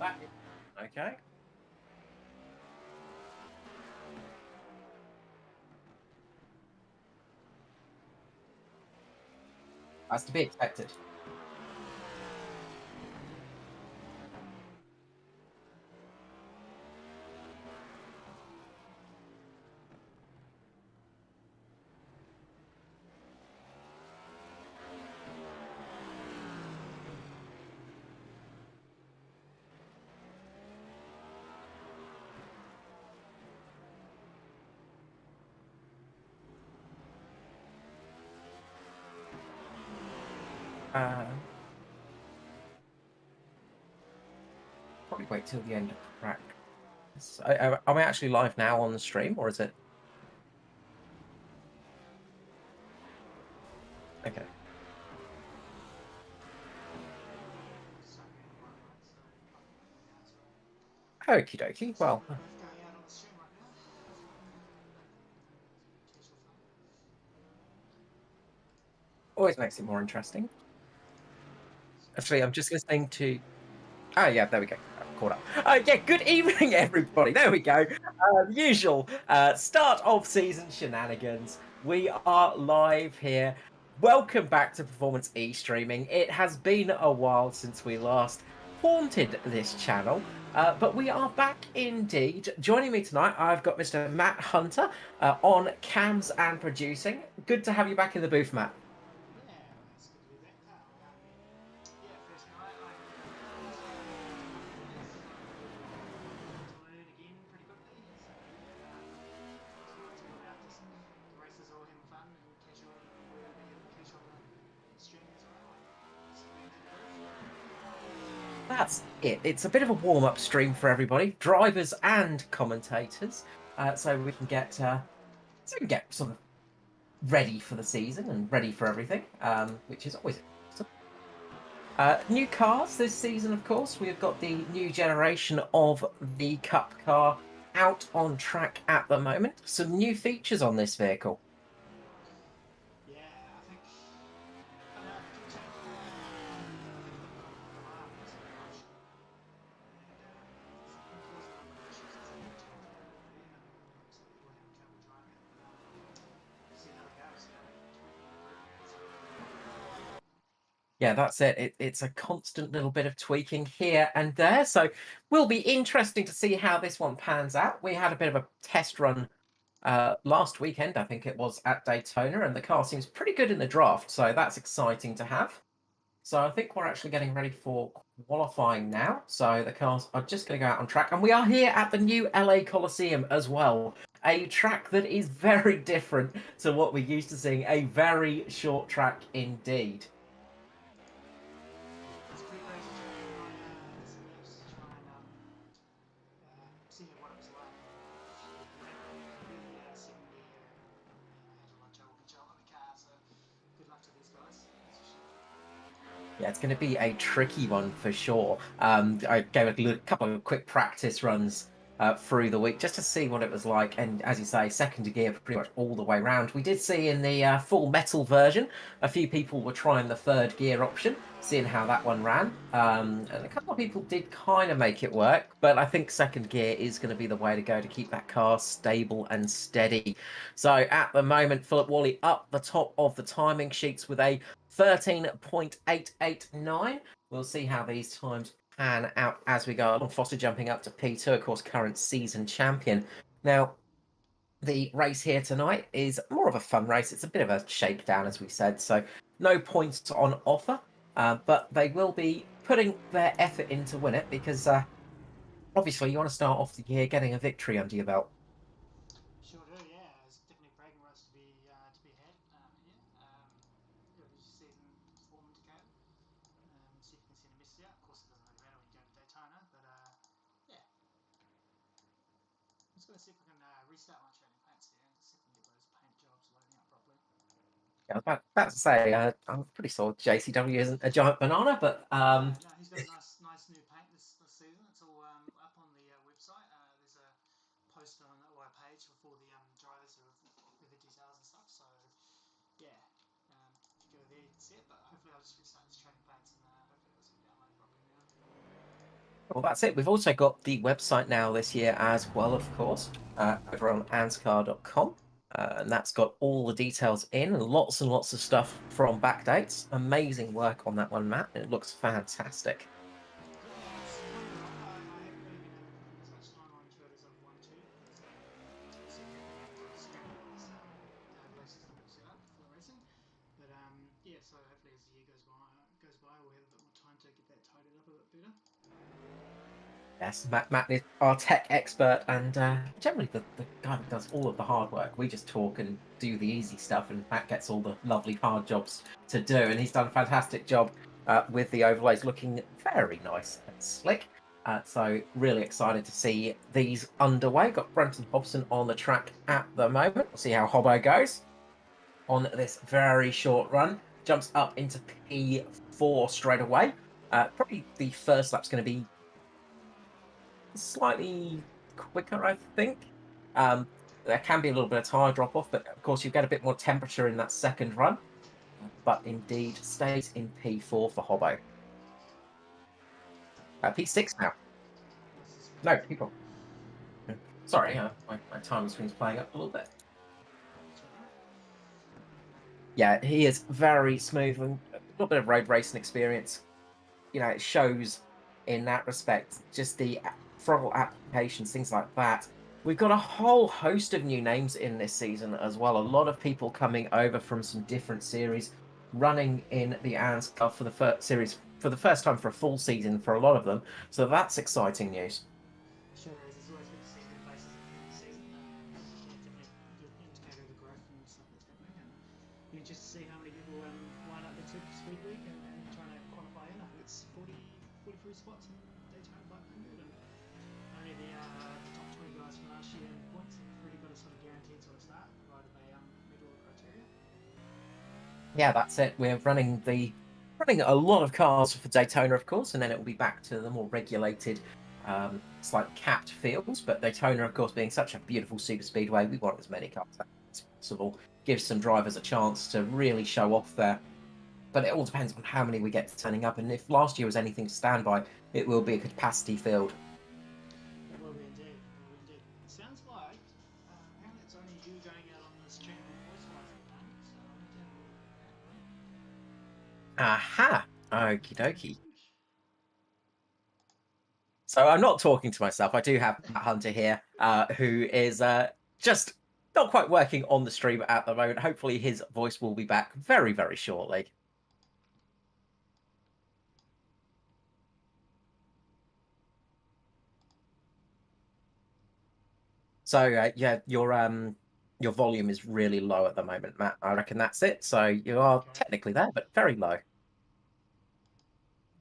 That okay. That's to be expected. Uh, Probably wait till the end of practice. Are we actually live now on the stream, or is it? Okay. Okie dokie. Well, always makes it more interesting. Actually, I'm just listening to. Oh, yeah, there we go. Caught up. Yeah, good evening, everybody. There we go. Usual start of season shenanigans. We are live here. Welcome back to Performance E Streaming. It has been a while since we last haunted this channel, but we are back indeed. Joining me tonight, I've got Mr. Matt Hunter on cams and producing. Good to have you back in the booth, Matt. That's it. It's a bit of a warm-up stream for everybody, drivers and commentators, so we can get sort of ready for the season and ready for everything, which is always awesome. New cars this season, of course. We have got the new generation of the Cup car out on track at the moment. Some new features on this vehicle. Yeah, that's it. It's a constant little bit of tweaking here and there. So will be interesting to see how this one pans out. We had a bit of a test run last weekend, I think it was, at Daytona, and the car seems pretty good in the draft. So that's exciting to have. So I think we're actually getting ready for qualifying now. So the cars are just going to go out on track. And we are here at the new LA Coliseum as well. A track that is very different to what we're used to seeing. A very short track indeed. Yeah, it's going to be a tricky one for sure. I gave a couple of quick practice runs through the week just to see what it was like. And as you say, second gear pretty much all the way around. We did see in the full metal version, a few people were trying the third gear option, seeing how that one ran. And a couple of people did kind of make it work, but I think second gear is going to be the way to go to keep that car stable and steady. So at the moment, Philip Wally up the top of the timing sheets with a 13.889. We'll see how these times pan out as we go along. Foster jumping up to P2, of course, current season champion. Now, the race here tonight is more of a fun race. It's a bit of a shakedown, as we said, so no points on offer, but they will be putting their effort in to win it because obviously you want to start off the year getting a victory under your belt. Yeah, I was about to say, I'm pretty sure JCW isn't a giant banana, but Well, that's it. We've also got the website now this year as well, of course, over on Anzcar.com. And that's got all the details in and lots of stuff from backdates. Amazing work on that one, Matt. It looks fantastic. It's coming along. I haven't really been able to put as much time onto it as I've wanted to because obviously these races that we've set up for the racing. But yeah, so hopefully as the year goes by, we'll have a bit more time to get that tidied up a bit better. Yes, Matt is our tech expert and generally the guy that does all of the hard work. We just talk and do the easy stuff, and Matt gets all the lovely hard jobs to do. And he's done a fantastic job with the overlays, looking very nice and slick. So really excited to see these underway. Got Brenton Hobson on the track at the moment. We'll see how Hobbo goes on this very short run. Jumps up into P4 straight away. Probably the first lap's going to be slightly quicker, I think. There can be a little bit of tire drop off, but of course you get a bit more temperature in that second run. But indeed stays in P4 for Hobbo. P6 now. No, P4. Sorry, my time screen's playing up a little bit. Yeah, he is very smooth and a little bit of road racing experience. You know, it shows in that respect, just the throttle applications, things like that. We've got a whole host of new names in this season as well. A lot of people coming over from some different series, running in the Anzcar Cup for the first series for the first time for a full season for a lot of them. So that's exciting news. Sure is. It's always good to see new faces at the end of the season. Definitely a good indicator of the growth and stuff that's happening. And you just see how many people line up next week for Speed Week and trying to qualify in. I think it's 43 spots in Daytona 500, and only the top 20 guys from last year in points have really got a sort of guaranteed sort of start, provided they meet all the criteria. Yeah, that's it. We're running a lot of cars for Daytona, of course, and then it will be back to the more regulated, slightly capped fields. But Daytona, of course, being such a beautiful super speedway, we want as many cars as possible. Gives some drivers a chance to really show off there. But it all depends on how many we get turning up. And if last year was anything to stand by, it will be a capacity field. It will be indeed. It will be indeed. It sounds like apparently it's only you going out on this channel voice-wise at the moment, so I need to have a look at that. Aha! Okie dokie. So I'm not talking to myself. I do have Matt Hunter here, who is just not quite working on the stream at the moment. Hopefully his voice will be back very, very shortly. So yeah, your volume is really low at the moment, Matt. I reckon that's it. So you are Okay. technically there, but very low.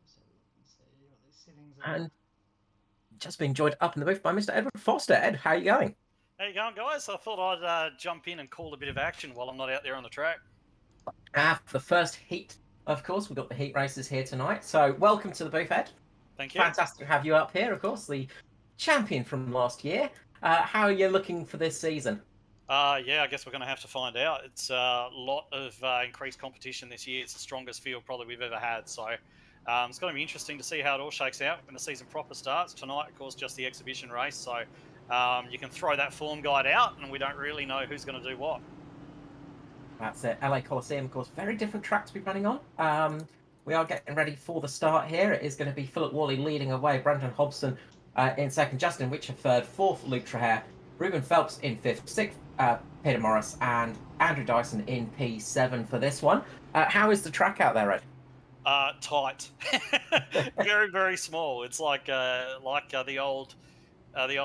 So let's see what these settings are. And just being joined up in the booth by Mr. Edward Foster. Ed, how are you going? How you going, guys? I thought I'd jump in and call a bit of action while I'm not out there on the track. The first heat, of course. We've got the heat races here tonight. So welcome to the booth, Ed. Thank you. Fantastic to have you up here, of course, the champion from last year. How are you looking for this season? Yeah, I guess we're going to have to find out. It's a lot of increased competition this year. It's the strongest field probably we've ever had. So it's going to be interesting to see how it all shakes out when the season proper starts. Tonight, of course, just the exhibition race. So you can throw that form guide out and we don't really know who's going to do what. That's it. LA Coliseum, of course, very different track to be running on. We are getting ready for the start here. It is going to be Philip Worley leading away, Brendan Hobson in second, Justin Witcher third, fourth, Luke Trahere, Ruben Phelps in fifth, sixth, Peter Morris, and Andrew Dyson in P7 for this one. How is the track out there, Ed? Tight, very, very small. It's like the old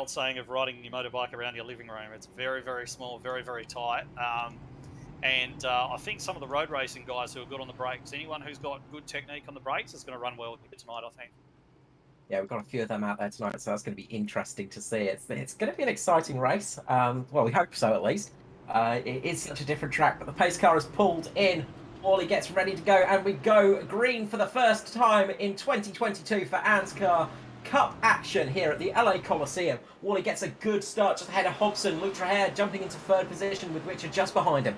saying of riding your motorbike around your living room. It's very, very small, very, very tight. And I think some of the road racing guys who are good on the brakes, anyone who's got good technique on the brakes is going to run well tonight, I think. Yeah, we've got a few of them out there tonight, so that's going to be interesting to see. It's going to be an exciting race. Well, we hope so, at least. It is such a different track, but the pace car is pulled in. Worley gets ready to go, and we go green for the first time in 2022 for Anzcar Cup action here at the LA Coliseum. Worley gets a good start just ahead of Hobson. Luke Trahere jumping into third position with Witcher just behind him.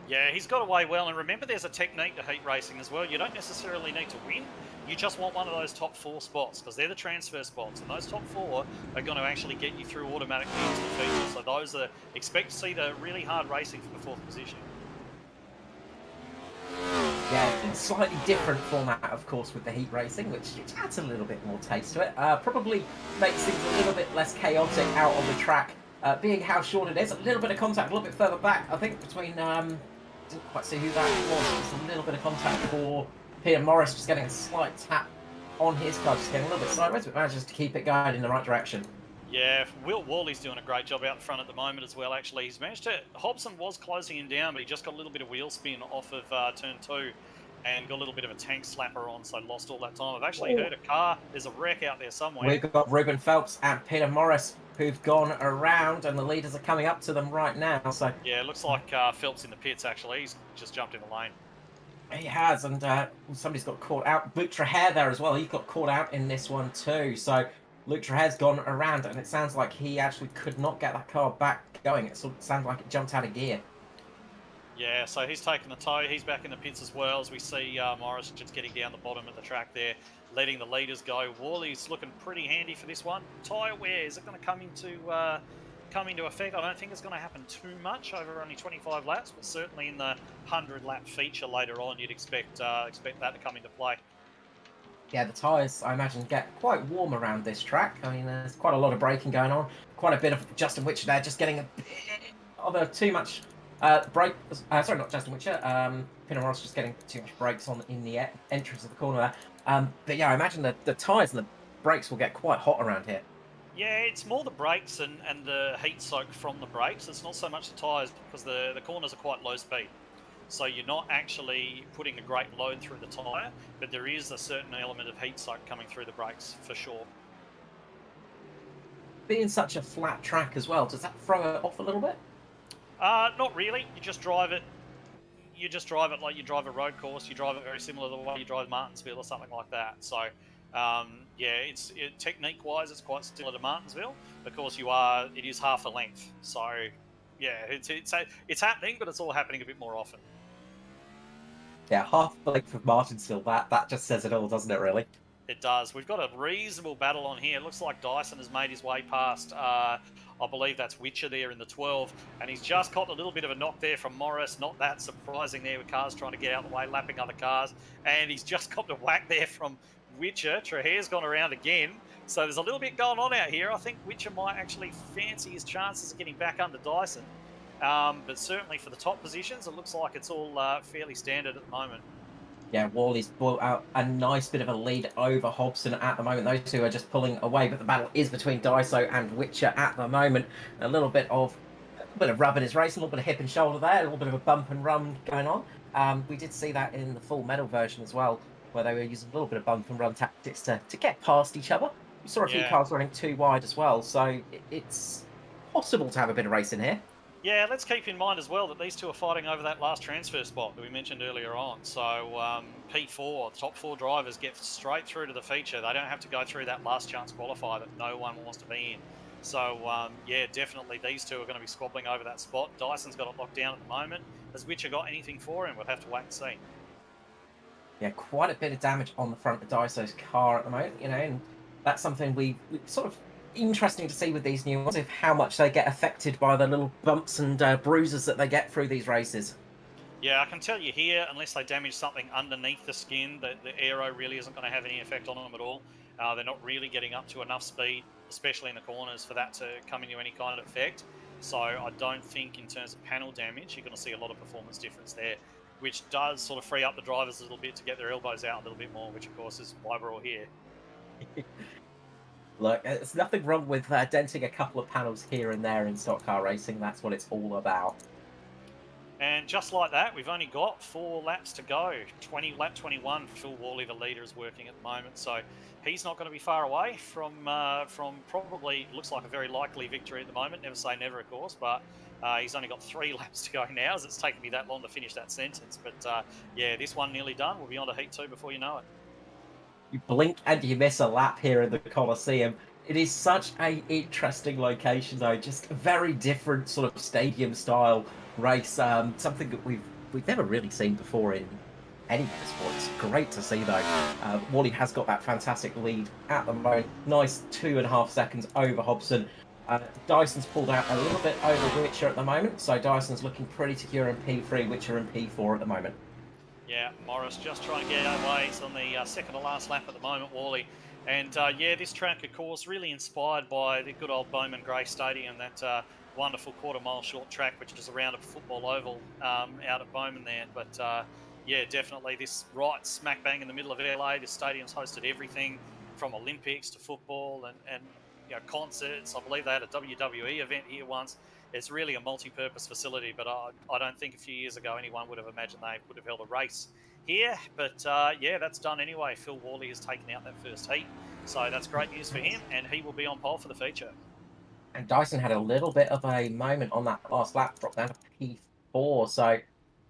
Yeah, he's got away well, and remember there's a technique to heat racing as well. You don't necessarily need to win. You just want one of those top 4 spots because they're the transfer spots, and those top 4 are going to actually get you through automatically into the feature. So those are expect to see the really hard racing for the 4th position. Yeah, slightly different format, of course, with the heat racing, which adds a little bit more taste to it. Probably makes things a little bit less chaotic out on the track, being how short it is. A little bit of contact a little bit further back, I think, between... didn't quite see who that was. Just a little bit of contact for Peter Morris, just getting a slight tap on his car, just getting a little bit sideways, but manages to keep it going in the right direction. Yeah, Will Worley's doing a great job out the front at the moment as well, actually. He's managed to... Hobson was closing him down, but he just got a little bit of wheel spin off of turn 2 and got a little bit of a tank slapper on, so lost all that time. I've actually heard a car. There's a wreck out there somewhere. We've got Ruben Phelps and Peter Morris who've gone around, and the leaders are coming up to them right now. So yeah, it looks like Phelps in the pits, actually. He's just jumped in the lane. He has, and somebody's got caught out. Luke Trahere there as well. He got caught out in this one too. So Luke Trahare's gone around, and it sounds like he actually could not get that car back going. It sort of sounds like it jumped out of gear. Yeah, so he's taken the tow. He's back in the pits as well, as we see Morris just getting down the bottom of the track there, letting the leaders go. Worley's looking pretty handy for this one. Tyre wear, is it going to come into effect? I don't think it's going to happen too much over only 25 laps, but certainly in the 100-lap feature later on, you'd expect that to come into play. Yeah, the tyres, I imagine, get quite warm around this track. I mean, there's quite a lot of braking going on. Quite a bit of Justin Witcher there, just getting a bit of too much brake. Sorry, not Justin Witcher. Peter Morris just getting too much brakes on in the entrance of the corner there. But yeah, I imagine the tyres and the brakes will get quite hot around here. Yeah, it's more the brakes and the heat soak from the brakes. It's not so much the tyres, because the corners are quite low speed. So you're not actually putting a great load through the tyre, but there is a certain element of heat soak coming through the brakes for sure. Being such a flat track as well, does that throw it off a little bit? Not really. You just drive it. You just drive it like you drive a road course. You drive it very similar to the way you drive Martinsville or something like that. So, yeah, technique-wise, it's quite similar to Martinsville. Of course, it is half the length. So, yeah, it's happening, but it's all happening a bit more often. Yeah, half the length of Martinsville. That just says it all, doesn't it? Really. It does. We've got a reasonable battle on here. It looks like Dyson has made his way past, I believe that's Witcher there in the 12, and he's just got a little bit of a knock there from Morris. Not that surprising there with cars trying to get out of the way, lapping other cars, and he's just got a whack there from Witcher. Trahare's gone around again, so there's a little bit going on out here. I think Witcher might actually fancy his chances of getting back under Dyson, but certainly for the top positions, it looks like it's all fairly standard at the moment. Yeah, Worley's brought out a nice bit of a lead over Hobson at the moment. Those two are just pulling away, but the battle is between Daiso and Witcher at the moment. A little bit of rub in his race, a little bit of hip and shoulder there, a little bit of a bump and run going on. We did see that in the full medal version as well, where they were using a little bit of bump and run tactics to get past each other. We saw a few cars running too wide as well, so it's possible to have a bit of racing here. Yeah, let's keep in mind as well that these two are fighting over that last transfer spot that we mentioned earlier on. So P4, the top 4 drivers get straight through to the feature. They don't have to go through that last chance qualifier that no one wants to be in. So, yeah, definitely these two are going to be squabbling over that spot. Dyson's got it locked down at the moment. Has Witcher got anything for him? We'll have to wait and see. Yeah, quite a bit of damage on the front of Daiso's car at the moment, and that's something we sort of interesting to see with these new ones, of how much they get affected by the little bumps and bruises that they get through these races. Yeah, I can tell you here, unless they damage something underneath the skin, the aero really isn't going to have any effect on them at all. They're not really getting up to enough speed, especially in the corners, for that to come into any kind of effect. So I don't think in terms of panel damage, you're going to see a lot of performance difference there, which does sort of free up the drivers a little bit to get their elbows out a little bit more, which of course is why we're all here. Look, there's nothing wrong with denting a couple of panels here and there in stock car racing. That's what it's all about. And just like that, we've only got 4 laps to go. Lap 21, Phil Worley, the leader, is working at the moment. So he's not going to be far away from probably, looks like a very likely victory at the moment. Never say never, of course, but he's only got 3 laps to go now, as it's taken me that long to finish that sentence. But yeah, this one nearly done. We'll be on to Heat 2 before you know it. You blink and you miss a lap here in the Coliseum. It is such an interesting location, though. Just a very different sort of stadium-style race. Something that we've never really seen before in any motorsport. It's great to see, though. Wally has got that fantastic lead at the moment. Nice 2.5 seconds over Hobson. Dyson's pulled out a little bit over Witcher at the moment, so Dyson's looking pretty secure in P3, Witcher in P4 at the moment. Yeah, Morris just trying to get away. He's on the second to last lap at the moment, Wally. And yeah, this track, of course, really inspired by the good old Bowman Grey Stadium, that wonderful quarter-mile short track, which is around a football oval out at Bowman there. But yeah, definitely this right smack bang in the middle of LA. This stadium's hosted everything from Olympics to football and you know, concerts. I believe they had a WWE event here once. It's really a multi-purpose facility, but I don't think a few years ago anyone would have imagined they would have held a race here. But yeah, that's done anyway. Phil Worley has taken out that first heat, so that's great news for him, and he will be on pole for the feature. And Dyson had a little bit of a moment on that last lap, dropped down to P4, so...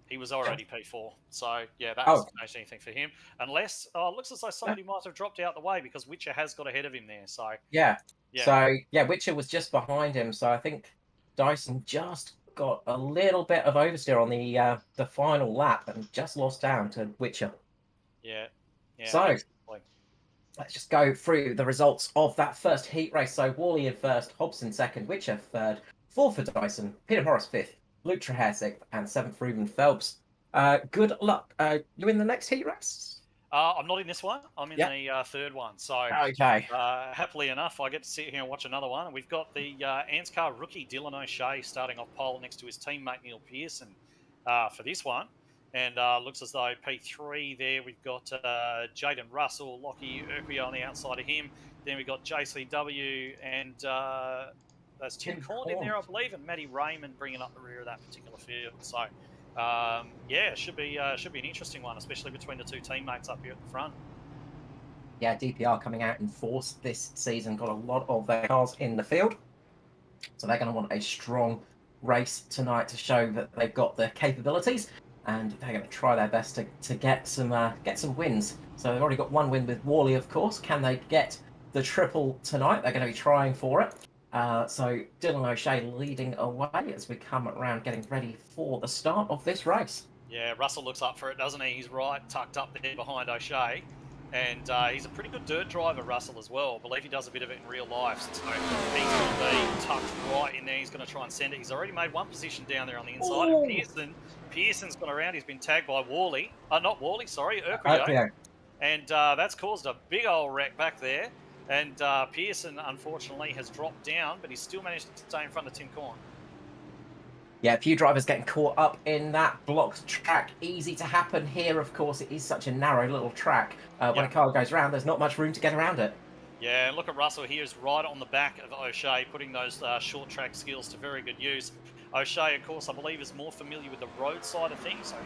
He was already P4, so yeah, that doesn't change anything for him. Unless, it looks as though somebody might have dropped out the way because Witcher has got ahead of him there, so... Yeah. So, yeah, Witcher was just behind him, so I think Dyson just got a little bit of oversteer on the final lap and just lost down to Witcher. Yeah. So, absolutely. Let's just go through the results of that first heat race. So, Wally in first, Hobson second, Witcher third, fourth for Dyson, Peter Morris fifth, Luke Trahere sixth, and seventh for Ruben Phelps. Good luck. You in the next heat race? I'm not in this one. I'm in the third one. So, okay. Happily enough, I get to sit here and watch another one. We've got the Anzcar rookie Dylan O'Shea starting off pole next to his teammate Neil Pearson for this one. And looks as though P3 there, we've got Jaden Russell, Lockie Urquia on the outside of him. Then we've got JCW and that's Tim Corn in there, I believe, and Matty Raymond bringing up the rear of that particular field. So, yeah, it should be an interesting one, especially between the two teammates up here at the front. Yeah, DPR coming out in force this season, got a lot of their cars in the field. So they're going to want a strong race tonight to show that they've got the capabilities, and they're going to try their best to get some wins. So they've already got one win with Worley, of course. Can they get the triple tonight? They're going to be trying for it. So Dylan O'Shea leading away as we come around getting ready for the start of this race. Yeah, Russell looks up for it, doesn't he? He's right tucked up there behind O'Shea. And he's a pretty good dirt driver, Russell, as well. I believe he does a bit of it in real life. So he's going to be tucked right in there. He's going to try and send it. He's already made one position down there on the inside. And Pearson's gone around. He's been tagged by Worley. Not Worley, sorry, Urquio. And that's caused a big old wreck back there. And Pearson, unfortunately, has dropped down, but he's still managed to stay in front of Tim Corn. Yeah, a few drivers getting caught up in that blocked track. Easy to happen here, of course. It is such a narrow little track. When a car goes around, there's not much room to get around it. Yeah, and look at Russell here, is right on the back of O'Shea, putting those short track skills to very good use. O'Shea, of course, I believe is more familiar with the road side of things, so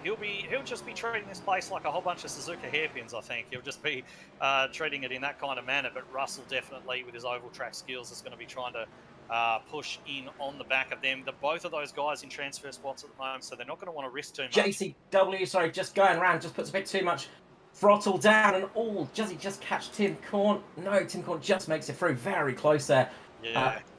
he'll just be treating this place like a whole bunch of Suzuka hairpins. I think he'll just be treating it in that kind of manner. But Russell definitely, with his oval track skills, is going to be trying to push in on the back of them. Both of those guys in transfer spots at the moment, so they're not going to want to risk too much. JCW, sorry, just going around, just puts a bit too much throttle down, and does he just catch Tim Corn? No, Tim Corn just makes it through. Very close there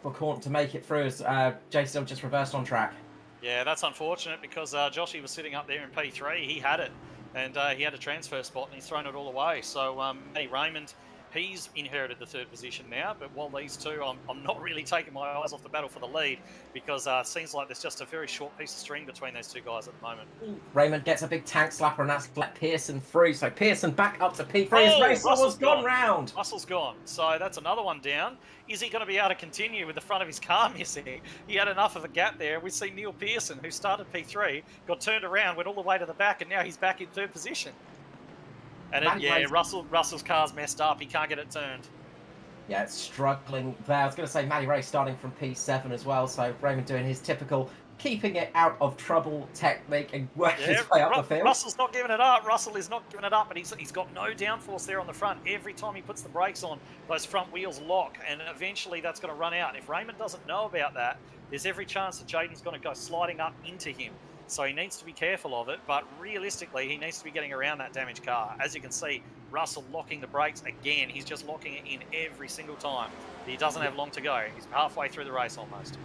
for Corn to make it through as JCW just reversed on track. Yeah, that's unfortunate because Joshy was sitting up there in P3. He had it, and he had a transfer spot, and he's thrown it all away. So, Matty Raymond, he's inherited the third position now, but while these two, I'm not really taking my eyes off the battle for the lead because it seems like there's just a very short piece of string between those two guys at the moment. Raymond gets a big tank slapper, and that's let Pearson through. So Pearson back up to P3. Russell's gone round. Russell's gone. So that's another one down. Is he going to be able to continue with the front of his car missing? He had enough of a gap there. We see Neil Pearson, who started P3, got turned around, went all the way to the back, and now he's back in third position. And Russell's car's messed up. He can't get it turned. Yeah, it's struggling there. I was going to say Matty Ray starting from P7 as well. So Raymond doing his typical keeping it out of trouble technique and working his way up the field. Russell's not giving it up. Russell is not giving it up, and he's got no downforce there on the front. Every time he puts the brakes on, those front wheels lock, and eventually that's going to run out. If Raymond doesn't know about that, there's every chance that Jaden's going to go sliding up into him. So he needs to be careful of it, but realistically, he needs to be getting around that damaged car. As you can see, Russell locking the brakes again. He's just locking it in every single time. He doesn't have long to go. He's halfway through the race almost.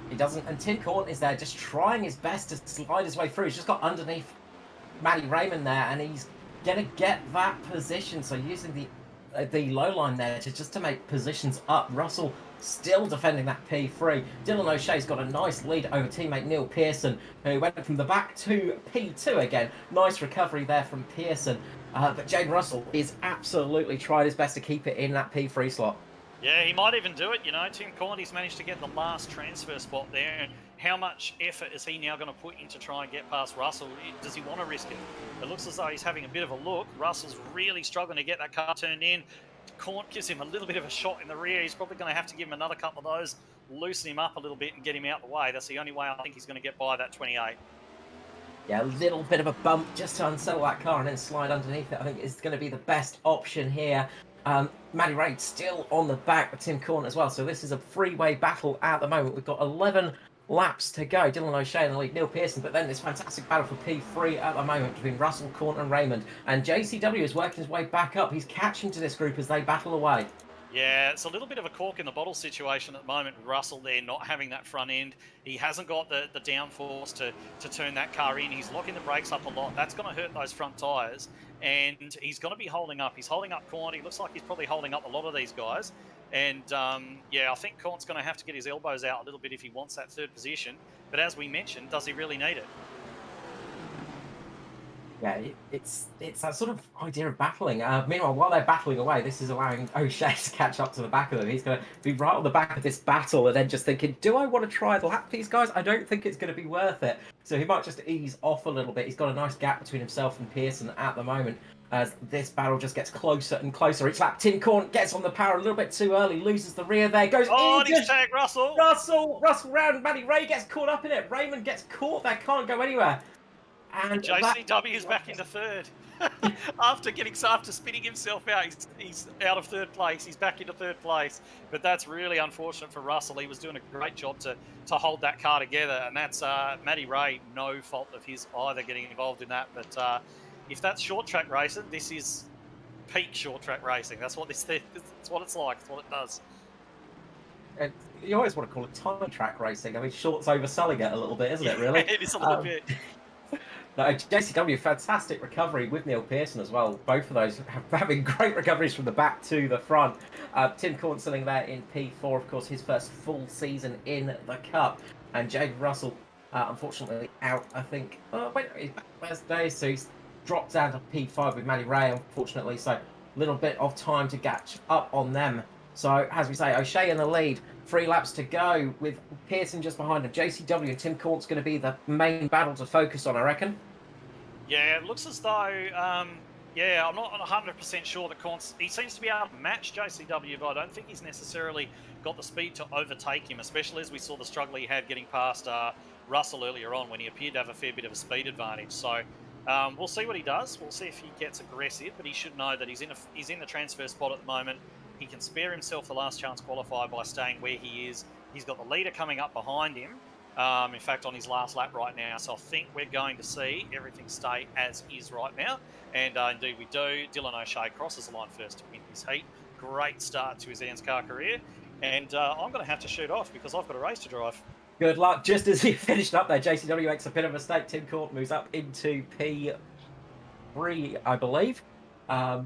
He doesn't, and Tim Corn is there just trying his best to slide his way through. He's just got underneath Matty Raymond there, and he's gonna get that position. So using the low line there to make positions up. Russell still defending that P3. Dylan O'Shea's got a nice lead over teammate Neil Pearson, who went from the back to P2 again. Nice recovery there from Pearson. But Jane Russell is absolutely tried his best to keep it in that P3 slot. Yeah, he might even do it. You know, Tim Corney's managed to get the last transfer spot there. And how much effort is he now going to put in to try and get past Russell? Does he want to risk it? It looks as though he's having a bit of a look. Russell's really struggling to get that car turned in. Corn gives him a little bit of a shot in the rear. He's probably going to have to give him another couple of those, loosen him up a little bit and get him out the way. That's the only way I think he's going to get by that 28. Yeah, a little bit of a bump just to unsettle that car and then slide underneath it, I think, is going to be the best option here. Matty Ray still on the back with Tim Corn as well, so this is a three-way battle at the moment. We've got 11 laps to go. Dylan O'Shea in the lead, Neil Pearson, but then this fantastic battle for P3 at the moment between Russell, Corn and Raymond. And JCW is working his way back up. He's catching to this group as they battle away. Yeah, it's a little bit of a cork in the bottle situation at the moment with Russell there, not having that front end. He hasn't got the downforce to turn that car in. He's locking the brakes up a lot. That's going to hurt those front tyres. And he's going to be holding up. He's holding up Corn. He looks like he's probably holding up a lot of these guys. And, yeah, I think Corn's going to have to get his elbows out a little bit if he wants that third position. But as we mentioned, does he really need it? Yeah, it's that sort of idea of battling. Meanwhile, while they're battling away, this is allowing O'Shea to catch up to the back of them. He's going to be right on the back of this battle and then just thinking, do I want to try the lap these guys? I don't think it's going to be worth it. So he might just ease off a little bit. He's got a nice gap between himself and Pearson at the moment as this battle just gets closer and closer. Each lap, Tim Corn gets on the power a little bit too early, loses the rear there, goes and he's tagged Russell. Russell round. Matty Ray gets caught up in it. Raymond gets caught there, can't go anywhere. And JCW is back into third. after spinning himself out, he's out of third place. He's back into third place. But that's really unfortunate for Russell. He was doing a great job to hold that car together. And that's Matty Ray, no fault of his either getting involved in that. But if that's short track racing, this is peak short track racing. That's what that's what it's like. That's what it does. And you always want to call it time track racing. I mean, short's overselling it a little bit, isn't it, really? It is a little bit. No, JCW, fantastic recovery with Neil Pearson as well. Both of those having great recoveries from the back to the front. Tim Corn sitting there in P4, of course, his first full season in the Cup. And Jade Russell, unfortunately, out, I think. Wait, he's back Thursday, so he's dropped down to P5 with Matty Ray, unfortunately. So a little bit of time to catch up on them. So, as we say, O'Shea in the lead. 3 laps to go with Pearson just behind him. JCW and Tim Corn's going to be the main battle to focus on, I reckon. Yeah, it looks as though, yeah, I'm not 100% sure that Corn, he seems to be able to match JCW, but I don't think he's necessarily got the speed to overtake him, especially as we saw the struggle he had getting past Russell earlier on when he appeared to have a fair bit of a speed advantage. So we'll see what he does. We'll see if he gets aggressive, but he should know that he's in the transfer spot at the moment. He can spare himself the last chance qualifier by staying where he is. He's got the leader coming up behind him, in fact, on his last lap right now. So I think we're going to see everything stay as is right now. And indeed we do. Dylan O'Shea crosses the line first to win his heat. Great start to his Anzcar career. And I'm going to have to shoot off because I've got a race to drive. Good luck. Just as he finished up there, JCW makes a bit of a mistake. Tim Corn moves up into P3, I believe. I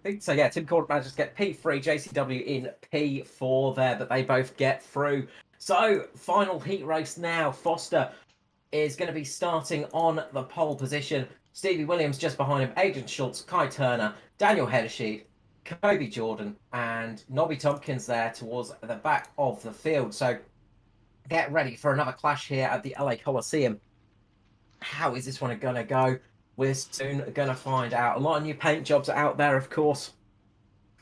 think so, yeah. Tim Corn manages to get P3, JCW in P4 there, but they both get through. So, final heat race now. Foster is going to be starting on the pole position. Stevie Williams just behind him. Adrian Schultz, Kai Turner, Daniel Hedersheed, Kobe Jordan, and Nobby Tompkins there towards the back of the field. So, get ready for another clash here at the LA Coliseum. How is this one going to go? We're soon going to find out. A lot of new paint jobs are out there, of course.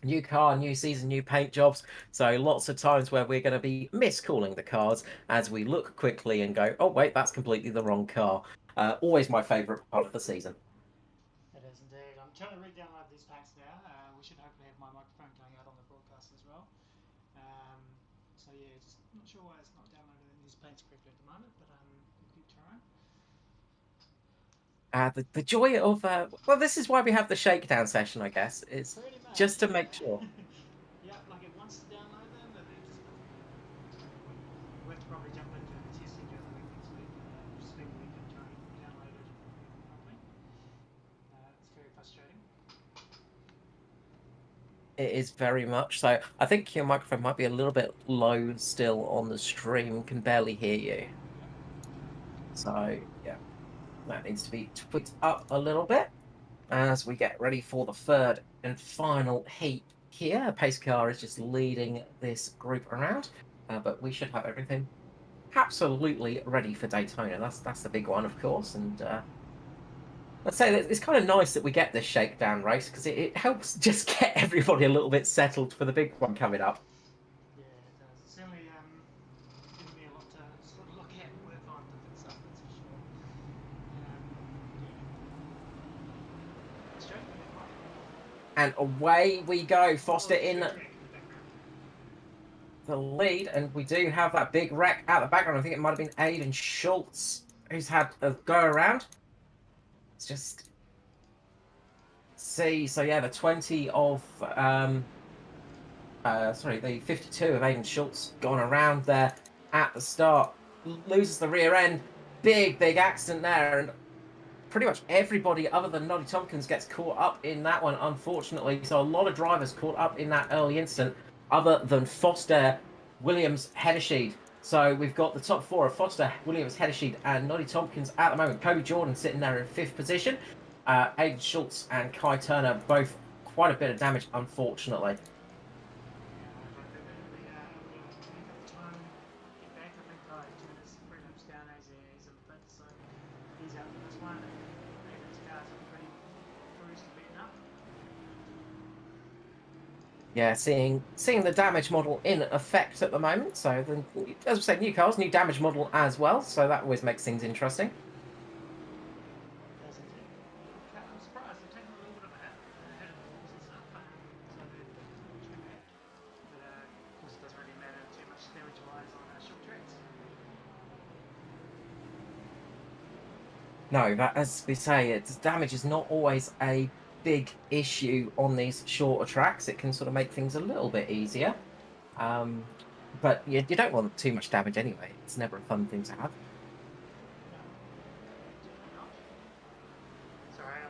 New car, new season, new paint jobs. So lots of times where we're going to be miscalling the cars as we look quickly and go, oh, wait, that's completely the wrong car. Always my favourite part of the season. It is indeed. I'm trying to re-download these packs now. We should hopefully have my microphone going out on the broadcast as well. So yeah, just not sure why it's not downloading these paints correctly at the moment, but we'll keep trying. The joy of well, this is why we have the shakedown session, I guess, is just to make sure. Yeah, like it wants to download them, but it just doesn't. We'll have to probably jump into testing during the week next week, just maybe we can try and It is very much so. I think your microphone might be a little bit low still on the stream. Can barely hear you. So yeah, that needs to be tweaked up a little bit as we get ready for the third and final heat here. Pace car is just leading this group around, but we should have everything absolutely ready for Daytona. That's the big one, of course, and let's say that it's kind of nice that we get this shakedown race because it helps just get everybody a little bit settled for the big one coming up. Yeah, it does. It's certainly given me a lot to sort of look at and work on different stuff, that's for sure. Yeah. Straight in the quiet. And away we go. Foster in Track in the background. the lead, and we do have that big wreck out the background. I think it might have been Aiden Schultz who's had a go around. Let's just see. So yeah, the 20 of sorry, the 52 of Aiden Schultz gone around there at the start, loses the rear end. Big accident there, and pretty much everybody other than Noddy Tompkins gets caught up in that one, unfortunately. So a lot of drivers caught up in that early incident other than Foster, Williams, Hedersheed. So we've got the top four of Foster, Williams, Hedersheed, and Noddy Tompkins at the moment. Kobe Jordan sitting there in 5th position. Aiden Schultz and Kai Turner both quite a bit of damage, unfortunately. Yeah, seeing the damage model in effect at the moment. So, as we said, new cars, new damage model as well. So that always makes things interesting. I'm surprised they've taken a little bit of a hit in walls and stuff, so they're not too bad. But of course, it doesn't really matter too much damage-wise on short tracks. No, that, as we say, damage is not always a big issue on these shorter tracks. It can sort of make things a little bit easier. But you don't want too much damage anyway. It's never a fun thing to have. Sorry, I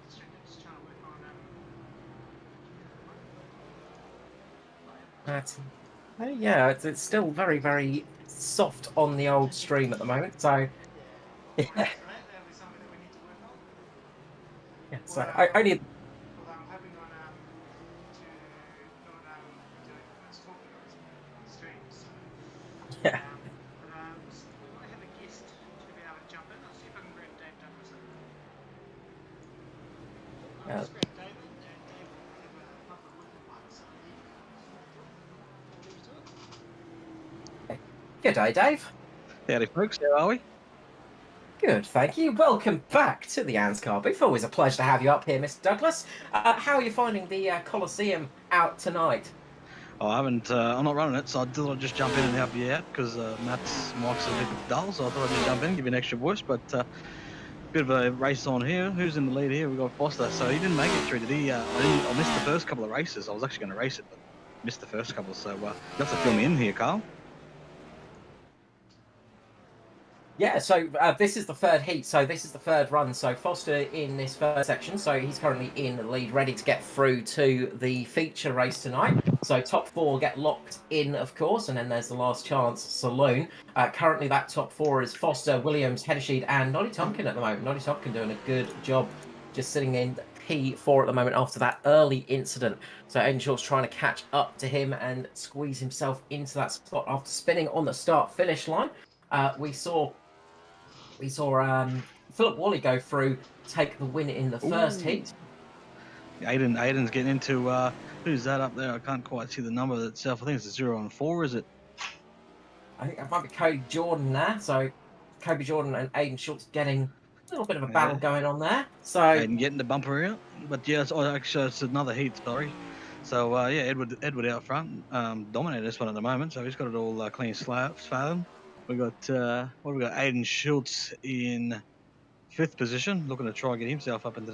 was just trying to work on Yeah, it's still very, very soft on the old stream at the moment. So yeah. That'll be something that we need to work on. yeah, so I only. Although I'm hoping on to not doing much talking on the stream. So, Yeah. but we might have a guest to be able to jump in. I'll see if I can grab Dave Douglas. I'll just grab David, and Dave will have a proper working mic. So Good day, Dave. Howdy, folks. How are we? Good, thank you. Welcome back to the Anzcar booth. Always a pleasure to have you up here, Mr. Douglas. How are you finding the Coliseum out tonight? Oh, I haven't. I'm not running it, so I thought I'd just jump in and help you out because Matt's mic's a bit dull, so I thought I'd just jump in, give you an extra voice. But bit of a race on here. Who's in the lead here? We've got Foster. So he didn't make it through, did he? I missed the first couple of races. I was actually going to race it, but missed the first couple. So you have to fill me in here, Carl. Yeah, so this is the third heat, so this is the third run. So Foster in this first section, so he's currently in the lead, ready to get through to the feature race tonight. So top four get locked in, of course, and then there's the last chance saloon. Currently that top four is Foster, Williams, Hedersheed, and Noddy Tompkin at the moment. Noddy Tompkin doing a good job just sitting in P4 at the moment after that early incident. So Aiden Schultz trying to catch up to him and squeeze himself into that spot after spinning on the start-finish line. We saw Philip Wally go through, take the win in the first heat. Aiden's getting into who's that up there? I can't quite see the number itself. I think it's a 0 and 4, is it? I think that might be Kobe Jordan there. So Kobe Jordan and Aiden Schultz getting a little bit of a battle going on there. So Aiden getting the bumper out, but yeah, actually it's another heat. Sorry. So yeah, Edward out front, dominating this one at the moment. So he's got it all clean slalom. We got what have we got? Aiden Schultz in 5th position, looking to try and get himself up into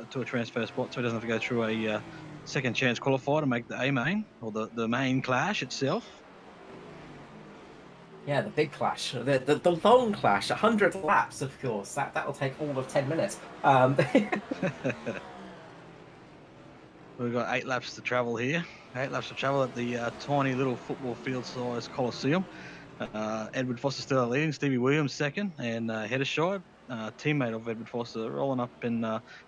to a transfer spot, so he doesn't have to go through a second chance qualifier to make the A main or the main clash itself. yeah, the big clash, the long clash, 100 laps, of course. That will take all of 10 minutes. We've got 8 laps to travel here. 8 laps to travel at the tiny little football field-sized Coliseum. Edward Foster still leading, Stevie Williams second, and Heddershire, teammate of Edward Foster, rolling up in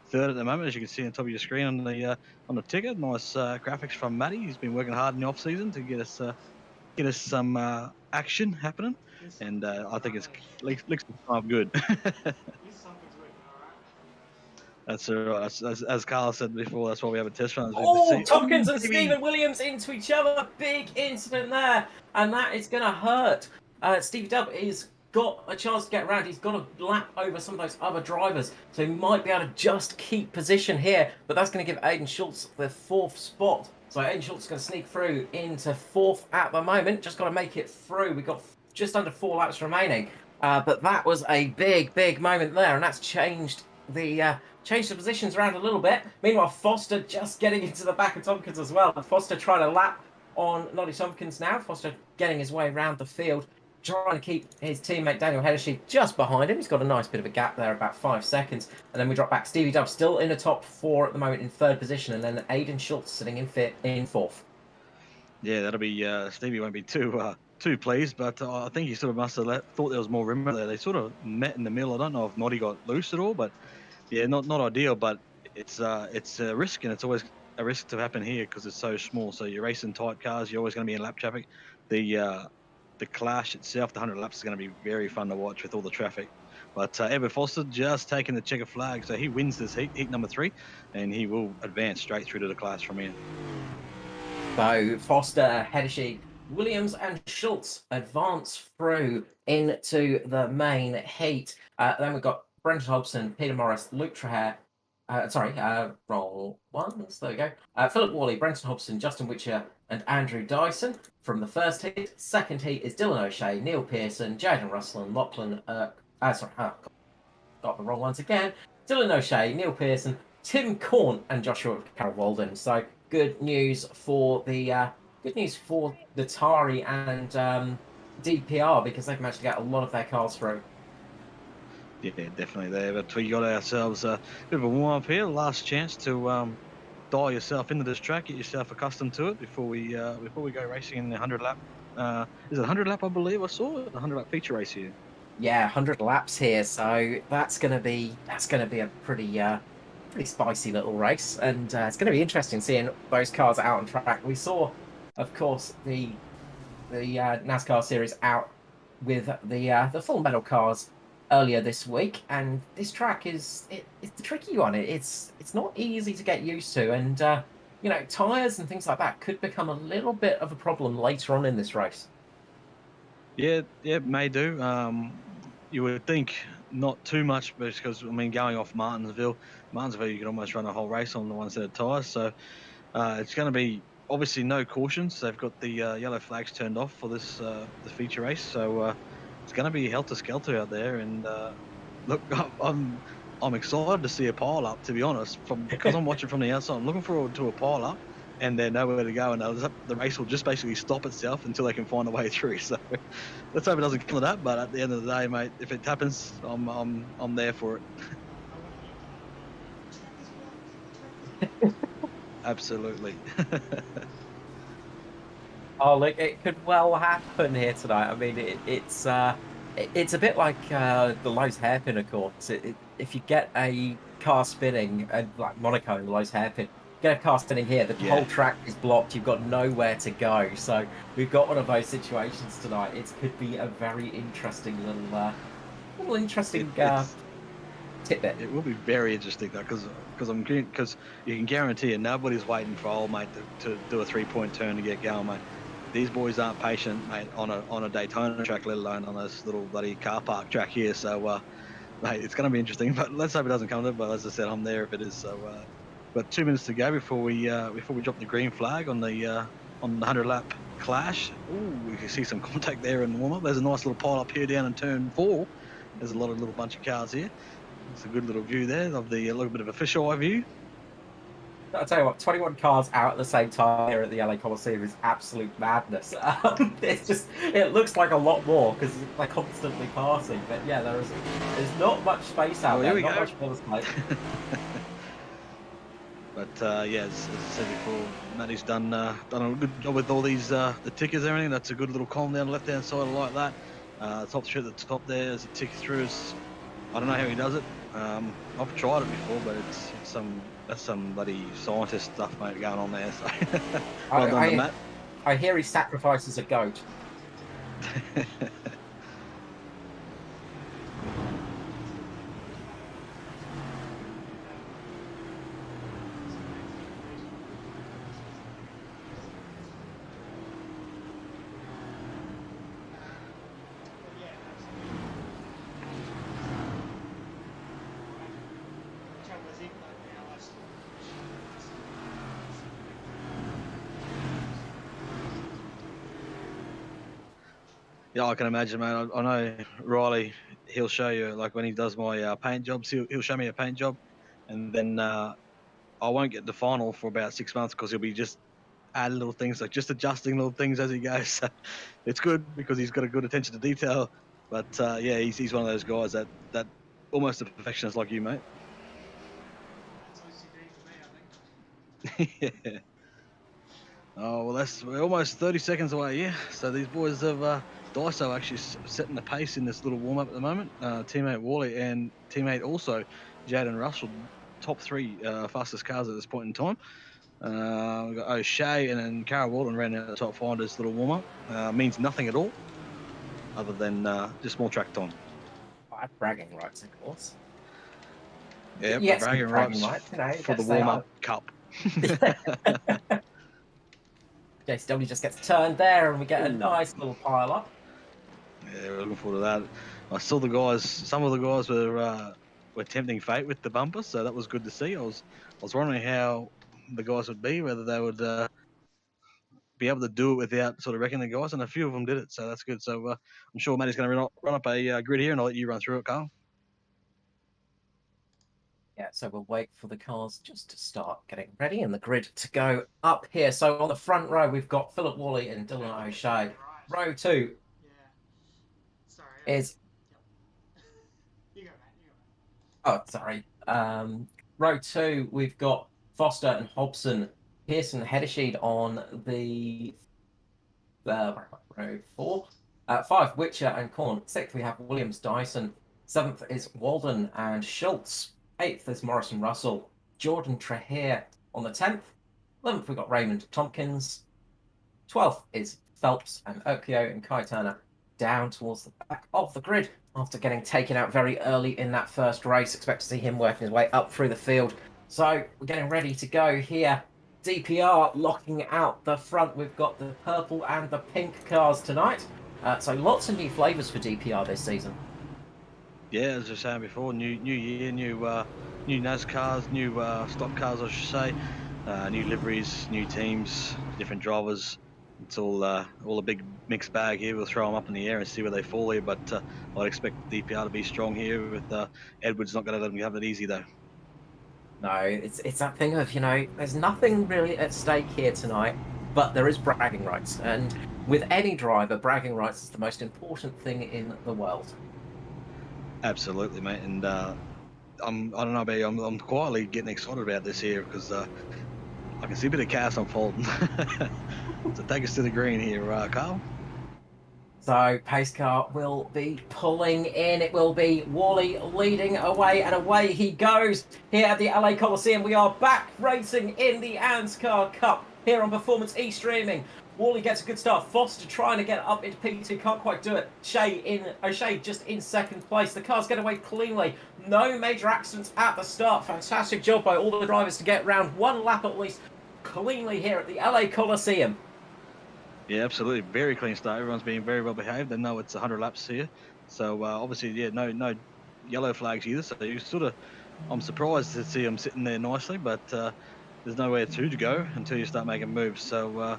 third at the moment, as you can see on top of your screen on the ticket. Nice graphics from Matty. He's been working hard in the off season to get us some action happening, and I think it's looks good. This something's working all right. That's right. As Carl said before, that's why we have a test run. Oh, Tompkins and Stephen Williams into each other. Big incident there, and that is going to hurt. Stevie Dub has got a chance to get around. He's got to lap over some of those other drivers, so he might be able to just keep position here, but that's going to give Aiden Schultz the 4th spot. So Aiden Schultz is going to sneak through into 4th at the moment. Just got to make it through. We've got just under 4 laps remaining, but that was a big moment there, and that's changed the positions around a little bit. Meanwhile, Foster just getting into the back of Tompkins as well. Foster trying to lap on Noddy Tompkins now. Foster getting his way around the field, trying to keep his teammate Daniel Heddershee just behind him. He's got a nice bit of a gap there, about 5 seconds. And then we drop back. Stevie Dub still in the top 4 at the moment in 3rd position. And then Aiden Schultz sitting in 4th. Yeah, that'll be Stevie won't be too pleased, but I think he sort of must have thought there was more room there. They sort of met in the middle. I don't know if Noddy got loose at all, but yeah, not ideal, but it's a risk, and it's always a risk to happen here because it's so small. So you're racing tight cars, you're always going to be in lap traffic. The clash itself, the 100 laps, is going to be very fun to watch with all the traffic. But Edward Foster just taking the checker flag, so he wins this heat number 3, and he will advance straight through to the class from here. So Foster, Heddershee, Williams and Schultz advance through into the main heat. Then we've got Brendan Hobson, Peter Morris, Luke Traher, wrong ones, there we go. Philip Worley, Brenton Hobson, Justin Witcher and Andrew Dyson from the first heat. Second heat is Dylan O'Shea, Neil Pearson, Jaden Russell and Lachlan got the wrong ones again. Dylan O'Shea, Neil Pearson, Tim Corn and Joshua Carroll Walden. So good news for the Tari and DPR, because they've managed to get a lot of their cars through. Yeah, definitely there. But we got ourselves a bit of a warm up here. Last chance to dial yourself into this track, get yourself accustomed to it before we go racing in the 100 lap. Is it 100 lap? I believe I saw it. 100 lap feature race here. Yeah, 100 laps here. So that's gonna be a pretty spicy little race, and it's gonna be interesting seeing those cars out on track. We saw, of course, the NASCAR series out with the full metal cars earlier this week, and this track it's a tricky one. It's not easy to get used to, and tires and things like that could become a little bit of a problem later on in this race. Yeah, may do. You would think not too much, because going off Martinsville, you can almost run a whole race on the one set of tires. So it's going to be obviously no cautions. They've got the yellow flags turned off for this the feature race. So it's going to be helter skelter out there. And look, I'm excited to see a pile up. To be honest, because I'm watching from the outside, I'm looking forward to a pile up. And they're nowhere to go, and the race will just basically stop itself until they can find a way through. So let's hope it doesn't come to that. But at the end of the day, mate, if it happens, I'm there for it. Absolutely. Oh, look, it could well happen here tonight. I mean, it's a bit like the Lowe's hairpin, of course. If you get a car spinning, like Monaco and the Lowe's hairpin, get a car spinning here, the whole track is blocked, you've got nowhere to go. So we've got one of those situations tonight. It could be a very interesting little tidbit. It will be very interesting though, because you can guarantee it, nobody's waiting for old mate to do a 3-point turn to get going, mate. These boys aren't patient, mate, on a Daytona track, let alone on this little bloody car park track here. So mate, it's going to be interesting, but let's hope it doesn't come to it. But as I said, I'm there if it is. So but 2 minutes to go before we drop the green flag on the 100 lap clash. Ooh, we can see some contact there in the warm up. There's a nice little pile up here down in turn 4. There's a little bunch of cars here. It's a good little view there of a little bit of a fisheye view. I'll tell you what, 21 cars out at the same time here at the LA Coliseum is absolute madness. It looks like a lot more because they're constantly passing. But yeah, there's not much space out there. Here we not go. much more space. Yeah, as I said before, Matty's done a good job with all these the tickers and everything. That's a good little column down the left hand side. I like that. Top three at the top there as he ticks through. I don't know how he does it. I've tried it before, but that's some bloody scientist stuff, mate, going on there. So well done to Matt. I hear he sacrifices a goat. Yeah, I can imagine, mate. I know Riley. He'll show you, like when he does my paint jobs. He'll show me a paint job, and then I won't get the final for about 6 months because he'll be just adding little things, like just adjusting little things as he goes. So it's good because he's got a good attention to detail. But yeah, he's one of those guys that almost a perfectionist like you, mate. That's OCD for me, I think. Yeah. Oh well, we're almost 30 seconds away. Yeah. So these boys have Daiso actually setting the pace in this little warm up at the moment. Teammate Wally and teammate also Jaden Russell, top three fastest cars at this point in time. We've got O'Shea and then Cara Walton ran out the top five this little warm up. Means nothing at all, other than just more track time. I have bragging rights, of course. Yeah, Yes, bragging rights you know, for the warm up cup. JCW just gets turned there, and we get a nice little pile up. Yeah, we're looking forward to that. I saw the guys. Some of the guys were tempting fate with the bumper, so that was good to see. I was wondering how the guys would be, whether they would be able to do it without sort of wrecking the guys, and a few of them did it, so that's good. So I'm sure Matty's going to run up a grid here, and I'll let you run through it, Carl. Yeah, so we'll wait for the cars just to start getting ready and the grid to go up here. So on the front row, we've got Philip Wally and Dylan O'Shea. Row 2 Sorry. is... You go, mate. Oh, sorry. Row 2, we've got Foster and Hobson, Pearson, Hedesheed on the row 4. 5, Witcher and Corn. 6th, we have Williams, Dyson. 7th is Walden and Schultz. 8th is Morrison Russell, Jordan Trehear on the 10th. 11th, we've got Raymond Tompkins. 12th is Phelps and Okio and Kai Turner down towards the back of the grid after getting taken out very early in that first race. Expect to see him working his way up through the field. So we're getting ready to go here. DPR locking out the front. We've got the purple and the pink cars tonight. So lots of new flavours for DPR this season. Yeah, as I was saying before, new year, new NASCARs, new stock cars, I should say, new liveries, new teams, different drivers. It's all a big mixed bag here. We'll throw them up in the air and see where they fall here. But I'd expect DPR to be strong here. With Edwards not going to let them have it easy though. No, it's that thing of, you know, there's nothing really at stake here tonight, but there is bragging rights, and with any driver, bragging rights is the most important thing in the world. So Absolutely, mate. And I don't know about you, I'm quietly getting excited about this here because I can see a bit of chaos unfolding. So take us to the green here, Carl. So pace car will be pulling in. It will be Wally leading away, and away he goes here at the LA Coliseum. We are back racing in the Anzcar Cup here on Performance E Streaming. Wally gets a good start. Foster trying to get up into P2, can't quite do it. O'Shea just in second place. The cars get away cleanly. No major accidents at the start. Fantastic job by all the drivers to get round one lap at least cleanly here at the LA Coliseum. Yeah, absolutely. Very clean start. Everyone's being very well behaved. They know it's 100 laps here. So obviously, yeah, no yellow flags either. So you sort of, I'm surprised to see them sitting there nicely, but there's nowhere to go until you start making moves. So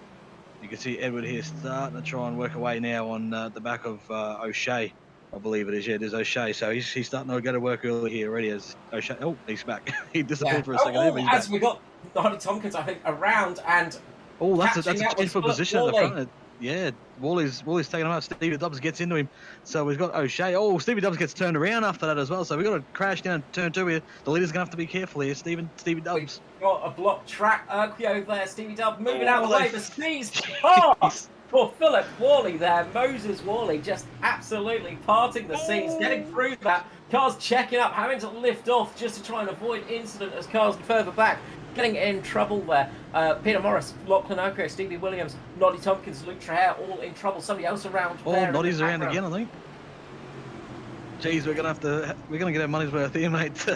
you can see Edward here starting to try and work away now on the back of O'Shea, I believe it is. Yeah, there's O'Shea. So he's starting to go to work early here already as O'Shea. Oh, he's back. He disappeared for a second there, but he's as back. we got Hardy Tompkins, I think, around and Oh, that's a change for position at the front. Yeah, Wally's taking him out. Stevie Dubs gets into him. So we've got O'Shea. Oh, Stevie Dubs gets turned around after that as well. So we've got to crash down turn 2 here. The leader's going to have to be careful here. Stevie Dubs. We've got a blocked track. Urquio there. Stevie Dub moving Oh, out of the way. The speed's past for Philip Worley there. Moses Worley just absolutely parting the seams, getting through that. Cars checking up, having to lift off just to try and avoid incident as cars further back. Getting in trouble there. Peter Morris, Lachlan Urquio, Stevie Williams, Noddy Tompkins, Luke Traher, all in trouble. Somebody else around. Oh, there Noddy's around again, I think. Geez, we're gonna get our money's worth here, mate.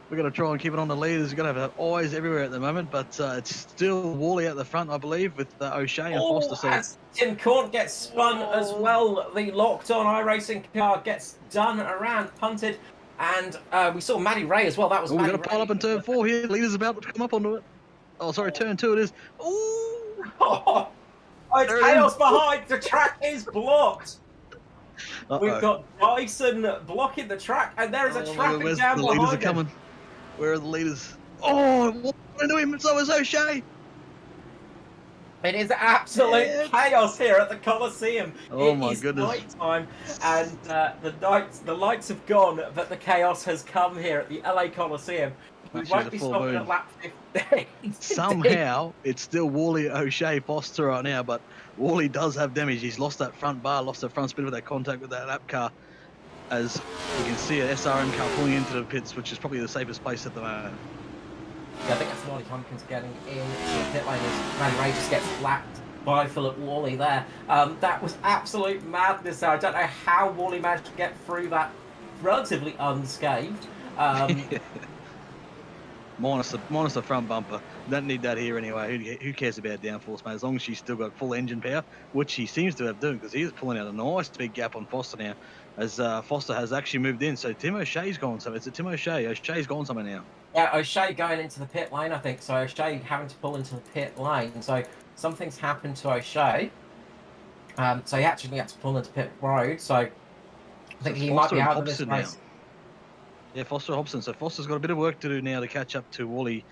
We're gonna try and keep it on the leaders. We're gonna have eyes everywhere at the moment, but it's still Worley at the front, I believe, with O'Shea and Foster. So as Tim Corn gets spun as well. The locked-on iRacing car gets done around, punted, and we saw Matty Ray as well. That was. we're gonna pile up in turn 4 here. Leader's about to come up onto it. Oh, sorry, turn 2 it is. Ooh! Oh, it's chaos behind. The track is blocked. We've got Dyson blocking the track, and there is a traffic jam the behind leaders are him. coming. Where are the leaders? Oh, what into him? So is O'Shea. It is absolute chaos here at the Coliseum. Oh my goodness! Night time, and the lights have gone, but the chaos has come here at the LA Coliseum. We Actually, won't be stopping at lap 15. Somehow, it's still Worley, O'Shea, Foster right now, but Worley does have damage. He's lost that front bar, lost the front spin with that contact with that lap car. As you can see, an SRM car pulling into the pits, which is probably the safest place at the moment. Yeah, I think that's Noddy Tompkins getting in the pit lane as Matty Ray just gets lapped by Philip Worley there. That was absolute madness there. I don't know how Worley managed to get through that relatively unscathed. Minus the front bumper. Don't need that here anyway. Who cares about downforce, mate? As long as she's still got full engine power, which she seems to have doing, because he is pulling out a nice big gap on Foster now, as Foster has actually moved in. So Tim O'Shea's gone. So it's a Tim O'Shea. O'Shea's gone somewhere now. Yeah, O'Shea going into the pit lane, I think. So O'Shea having to pull into the pit lane. So something's happened to O'Shea. So he actually had to pull into pit road. So I think he might be out of this race. Yeah, Foster Hobson. So Foster's got a bit of work to do now to catch up to Worley.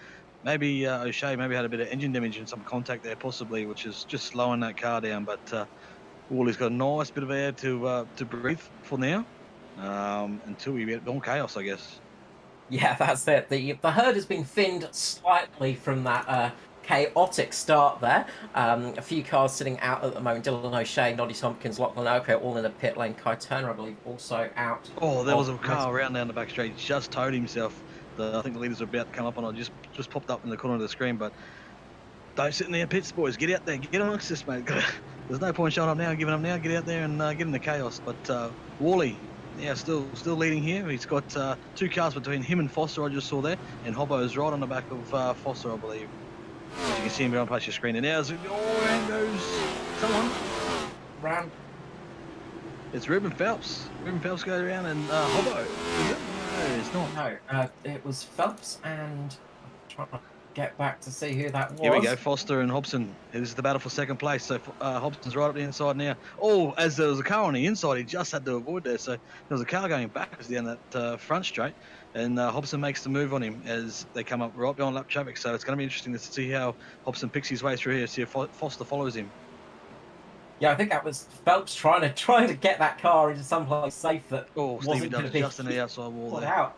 Maybe O'Shea maybe had a bit of engine damage and some contact there possibly, which is just slowing that car down. But Worley's got a nice bit of air to breathe for now, until we get more chaos, I guess. Yeah, that's it. The herd has been thinned slightly from that chaotic start there. A few cars sitting out at the moment. Dylan O'Shea, Noddy Tompkins, Lachlan Urquio all in the pit lane. Kai Turner, I believe, also out. Oh, there was a car around down the back straight. He just towed himself. I think the leaders are about to come up on it. Just popped up in the corner of the screen. But don't sit in there, pits, boys. Get out there. Get amongst this, mate. There's no point showing up now, giving up now. Get out there and get in the chaos. But Worley, yeah, still leading here. He's got 2 cars between him and Foster, I just saw there. And Hobbo's right on the back of Foster, I believe. As you can see him going past your screen. And now, around goes someone. Round. It's Ruben Phelps. Ruben Phelps goes around and Hobbo. Is it? No, it's not. No, it was Phelps, and I'm trying to get back to see who that was. Here we go, Foster and Hobson. This is the battle for second place. So Hobson's right up the inside now. Oh, as there was a car on the inside, he just had to avoid there. So there was a car going backwards down that front straight. And Hobson makes the move on him as they come up right behind lap traffic. So it's going to be interesting to see how Hobson picks his way through here, see if Foster follows him. Yeah, I think that was Phelps trying to get that car into someplace safe that Stevie Dubs just in the outside wall there. Out.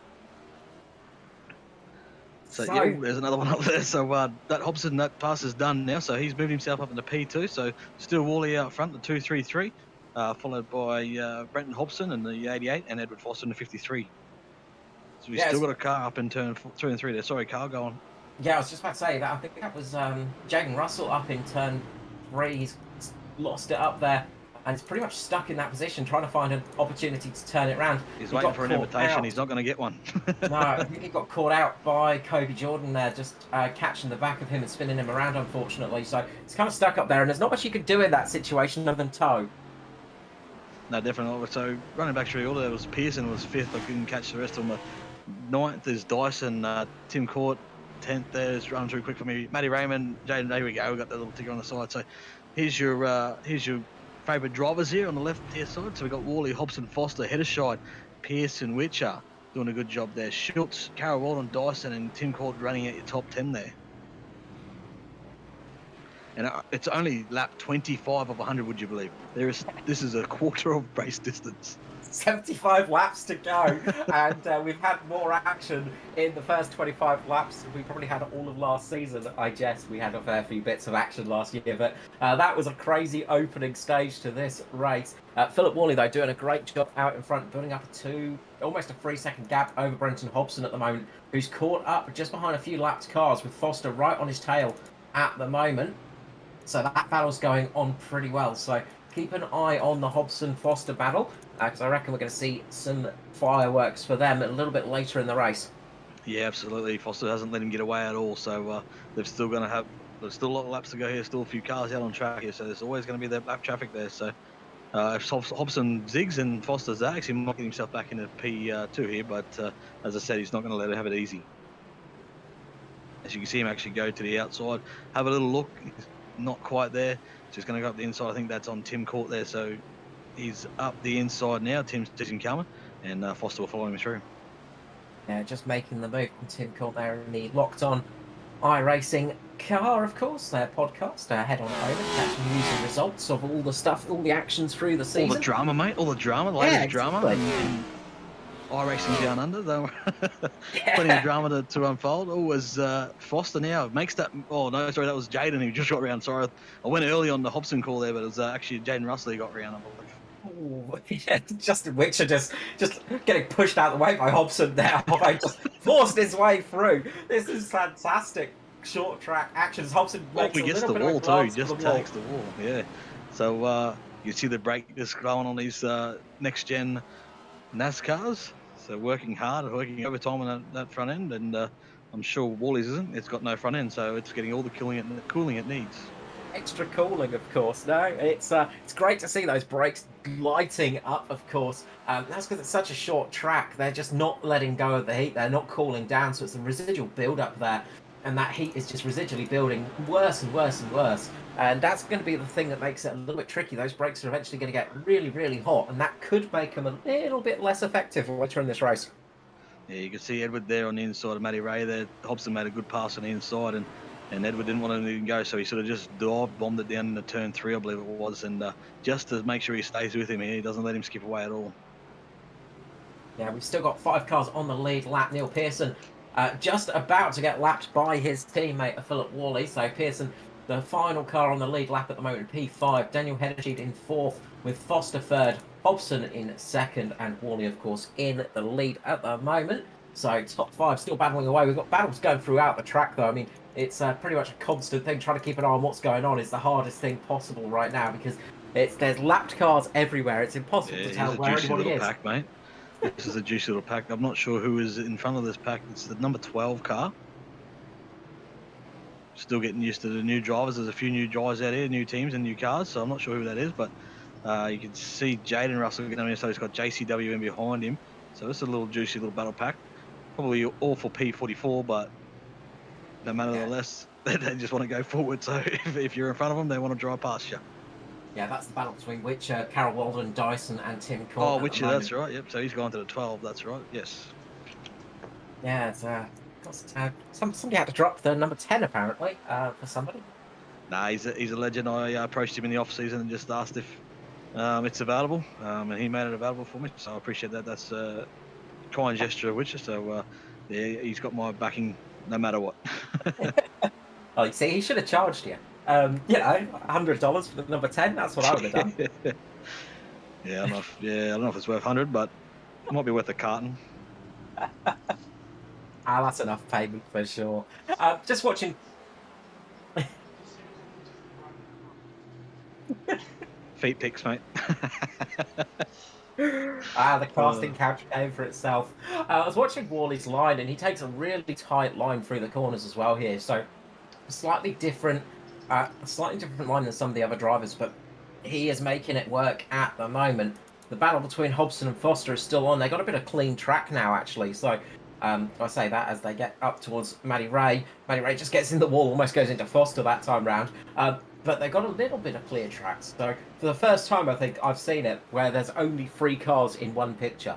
So yeah, there's another one up there. So that Hobson, that pass is done now. So he's moved himself up into P2. So still Worley out front, the 233, followed by Brenton Hobson in the 88 and Edward Foster in the 53. So we've still got a car up in turn 2 and 3 there. Sorry, car, go on. Yeah, I was just about to say that. I think that was Jaden Russell up in turn 3. He's lost it up there and he's pretty much stuck in that position, trying to find an opportunity to turn it around. He's waiting for an invitation. He's not going to get one. No, I think he got caught out by Kobe Jordan there, just catching the back of him and spinning him around, unfortunately. So he's kind of stuck up there, and there's not much you could do in that situation other than tow. No, definitely not. So running back through the order, there was Pearson was 5th. I couldn't catch the rest of them. 9th is Dyson, Tim Court, 10th there's running through quick for me. Matty Raymond, Jaden, there we go. We've got the little ticker on the side. So here's your favourite drivers here on the left here side. So we've got Worley, Hobson, Foster, Heddershide, Pearson, Witcher doing a good job there. Schultz, Carol Walden, Dyson and Tim Court running at your top 10 there. and it's only lap 25 of 100. Would you believe? This is a quarter of race distance. 75 laps to go, and we've had more action in the first 25 laps than we probably had all of last season. I guess we had a fair few bits of action last year, but that was a crazy opening stage to this race. Philip Worley, though, doing a great job out in front, building up almost a 3-second gap over Brenton Hobson at the moment, who's caught up just behind a few lapped cars with Foster right on his tail at the moment. So that battle's going on pretty well. So keep an eye on the Hobson-Foster battle, because I reckon we're going to see some fireworks for them a little bit later in the race. Yeah, absolutely. Foster hasn't let him get away at all, so they've still going to have. There's still a lot of laps to go here. Still a few cars out on track here, so there's always going to be that lap traffic there. So if Hobson zigs and Foster zags, he might get himself back into P2 here. But as I said, he's not going to let it have it easy. As you can see him actually go to the outside, have a little look. He's not quite there. Just going to go up the inside. I think that's on Tim Court there. So he's up the inside now. Tim's sees him coming, and Foster will follow him through. Yeah, just making the move from Tim Court there in the Locked On iRacing car, of course, their podcast. Head on over, catch news and results of all the stuff, all the actions through the season. All the drama, mate. All the drama, the latest drama. And iRacing Down Under. Plenty of drama to unfold. Oh, was Foster now makes that. Oh no, sorry, that was Jaden who just got round. Sorry, I went early on the Hobson call there, but it was actually Jaden Russell who got round, I believe. Oh, yeah, Justin Witcher just getting pushed out of the way by Hobson now. Just forced his way through. This is fantastic short track actions. Hobson makes he gets the wall too. He just takes the wall. Yeah. So you see the break that's going on these next gen NASCARs. So working hard, working overtime on that front end, and I'm sure Wally's isn't. It's got no front end, so it's getting all the cooling it needs. Extra cooling, of course. No, it's great to see those brakes lighting up, of course. That's because it's such a short track. They're just not letting go of the heat. They're not cooling down, so it's a residual build-up there. And that heat is just residually building worse and worse and worse. And that's going to be the thing that makes it a little bit tricky. Those brakes are eventually going to get really, really hot, and that could make them a little bit less effective later in this race. Yeah, you can see Edward there on the inside of Matty Ray there. Hobson made a good pass on the inside, and Edward didn't want to even go, so he sort of just bombed it down into turn 3, I believe it was, and just to make sure he stays with him here, he doesn't let him skip away at all. Yeah, we've still got 5 cars on the lead lap. Neil Pearson just about to get lapped by his teammate Philip Worley. So Pearson, the final car on the lead lap at the moment, P5. Daniel Hederschied in 4th, with Foster 3rd, Hobson in 2nd, and Worley, of course, in the lead at the moment. So top 5 still battling away. We've got battles going throughout the track, though. I mean, it's pretty much a constant thing. Trying to keep an eye on what's going on is the hardest thing possible right now, because there's lapped cars everywhere. It's impossible to tell where anybody is. Pack, mate. This is a juicy little pack. I'm not sure who is in front of this pack. It's the number 12 car. Still getting used to the new drivers. There's a few new drivers out here, new teams and new cars, so I'm not sure who that is, but you can see Jaden Russell getting on here, so he's got JCW in behind him. So it's a little juicy little battle pack. Probably all for P44, but no matter the less, they just want to go forward. So if you're in front of them, they want to drive past you. Yeah, that's the battle between Witcher, Carol Walden, Dyson, and Tim Court. Oh, Witcher, that's right. Yep. So he's gone to the 12. That's right. Yes. Yeah, it's somebody had to drop the number 10 apparently for somebody. Nah, he's a legend. I approached him in the off season and just asked if it's available, and he made it available for me. So I appreciate that. That's a kind gesture of Witcher. So yeah, he's got my backing no matter what. Oh, you see, he should have charged you. $100 for the number 10. That's what I would have done. Yeah, I don't know if it's worth 100, but it might be worth a carton. That's enough payment for sure. Just watching. Feet pics, mate. The casting couch came for itself. I was watching Worley's line, and he takes a really tight line through the corners as well here. So a slightly different line than some of the other drivers, but he is making it work at the moment. The battle between Hobson and Foster is still on. They got a bit of clean track now, actually. So I say that as they get up towards Matty Ray. Matty Ray just gets in the wall, almost goes into Foster that time round. But they've got a little bit of clear tracks. So for the first time, I think I've seen it where there's only 3 cars in one picture.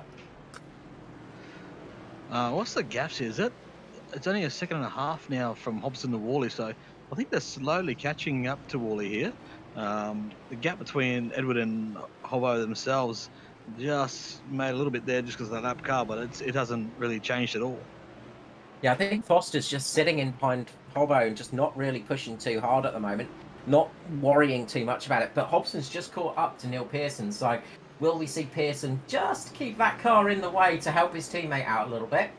What's the gaps here? It's only a second and a half now from Hobson to Worley, so I think they're slowly catching up to Wally here. The gap between Edward and Hobbo themselves just made a little bit there just because of the lap car, but it hasn't really changed at all. Yeah, I think Foster's just sitting in behind Hobbo and just not really pushing too hard at the moment, not worrying too much about it. But Hobson's just caught up to Neil Pearson, so will we see Pearson just keep that car in the way to help his teammate out a little bit?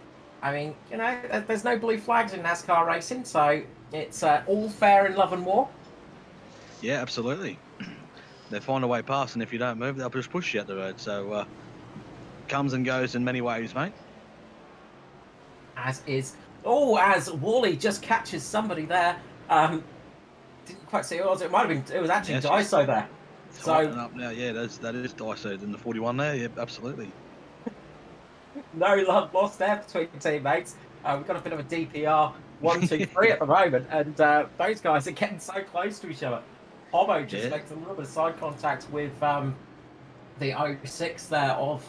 I mean, you know, there's no blue flags in NASCAR racing, so it's all fair in love and war. Yeah, absolutely. They find a way past, and if you don't move, they'll just push you out the road. So comes and goes in many ways, mate. As Wally just catches somebody there. Didn't quite see who it was. It might have been. It was actually Daiso there. So up now, yeah, that is Daiso in the 41 there. Yeah, absolutely. No love lost there between teammates. We've got a bit of a DPR 1, 2, 3 at the moment, and those guys are getting so close to each other. Hobbo just makes a little bit of side contact with the 06 there of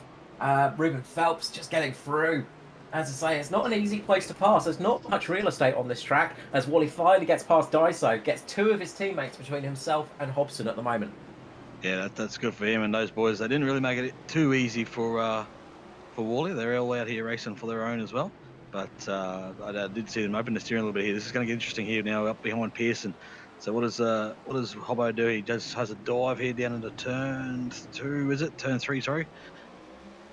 Ruben Phelps, just getting through. As I say, it's not an easy place to pass. There's not much real estate on this track. As Wally finally gets past Daiso, gets 2 of his teammates between himself and Hobson at the moment. Yeah, that's good for him and those boys. They didn't really make it too easy for Wally. They're all out here racing for their own as well. But I did see them open the steering a little bit here. This is going to get interesting here now, up behind Pearson. So what does Hobbo do? He just has a dive here down into turn 2, is it? Turn 3, sorry.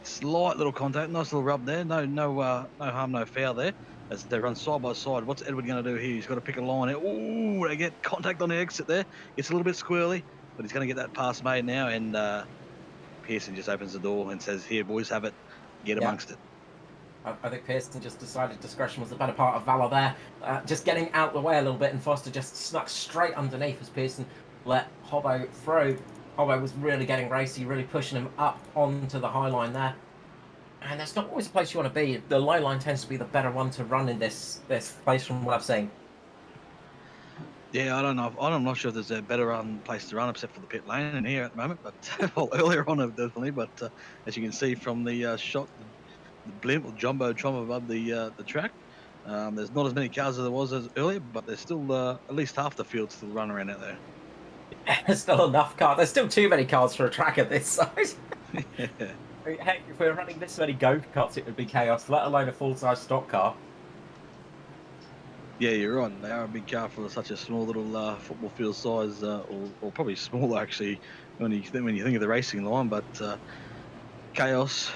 Slight little contact, nice little rub there. No harm, no foul there. As they run side by side, what's Edward going to do here? He's got to pick a line here. Oh, they get contact on the exit there. It's a little bit squirrely, but he's going to get that pass made now. And Pearson just opens the door and says, "Here, boys, have it. Get amongst it." I think Pearson just decided discretion was the better part of valor there. Just getting out the way a little bit, and Foster just snuck straight underneath as Pearson let Hobbo through. Hobbo was really getting racy, really pushing him up onto the high line there. And that's not always a place you want to be. The low line tends to be the better one to run in this place from what I've seen. Yeah, I don't know. I'm not sure if there's a better place to run except for the pit lane in here at the moment. But well, earlier on, definitely. But as you can see from the shot, the blimp or jumbotron above the track, there's not as many cars as there was earlier, but there's still at least half the field still running around out there. There's still enough cars. There's still too many cars for a track of this size. Yeah. Heck, if we were running this many go-karts, it would be chaos, let alone a full-size stock car. Yeah, you're right. They are a big car for such a small little football field size, or probably smaller actually, when you think of the racing line. But chaos.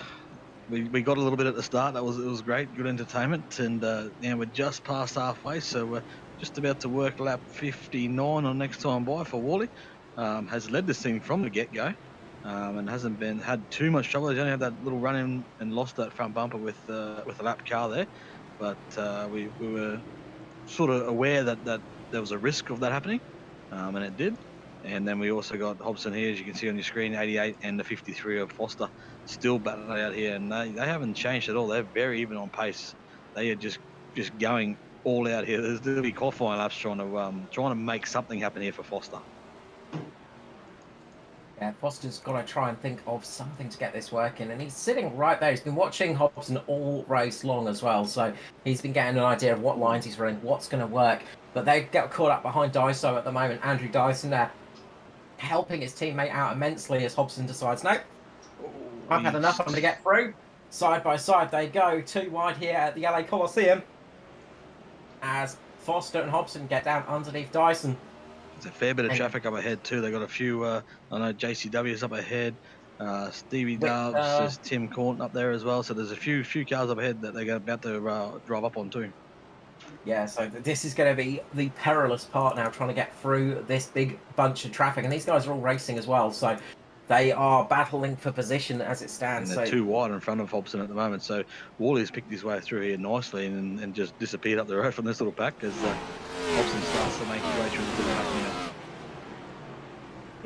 We got a little bit at the start. It was great, good entertainment, and now we're just past halfway, so we're just about to work lap 59 on next time by for Wally. Has led this thing from the get-go, and hasn't had too much trouble. He's only had that little run in and lost that front bumper with the lap car there, but we were sort of aware that there was a risk of that happening, and it did. And then we also got Hobson here, as you can see on your screen, 88 and the 53 of Foster still battling out here, and they haven't changed at all. They're very even on pace. They are just going all out here. There's going to be qualifying laps trying to make something happen here for Foster. Yeah, Foster's got to try and think of something to get this working, and he's sitting right there. He's been watching Hobson all race long as well, so he's been getting an idea of what lines he's running, what's going to work. But they get caught up behind Daiso at the moment. Andrew Dyson there, helping his teammate out immensely as Hobson decides, no, I've had enough, I'm going to get through. Side by side they go, 2 wide here at the LA Coliseum, as Foster and Hobson get down underneath Dyson. There's a fair bit of traffic up ahead too. They got a few, I know JCW's up ahead, Stevie Dubs, there's Tim Cornton up there as well. So there's a few cars up ahead that they're about to drive up on too. Yeah, so this is going to be the perilous part now, trying to get through this big bunch of traffic. And these guys are all racing as well, so they are battling for position as it stands. And they're 2 wide in front of Hobson at the moment. So Wally's picked his way through here nicely and just disappeared up the road from this little pack as Hobson starts to make his way through the middle of the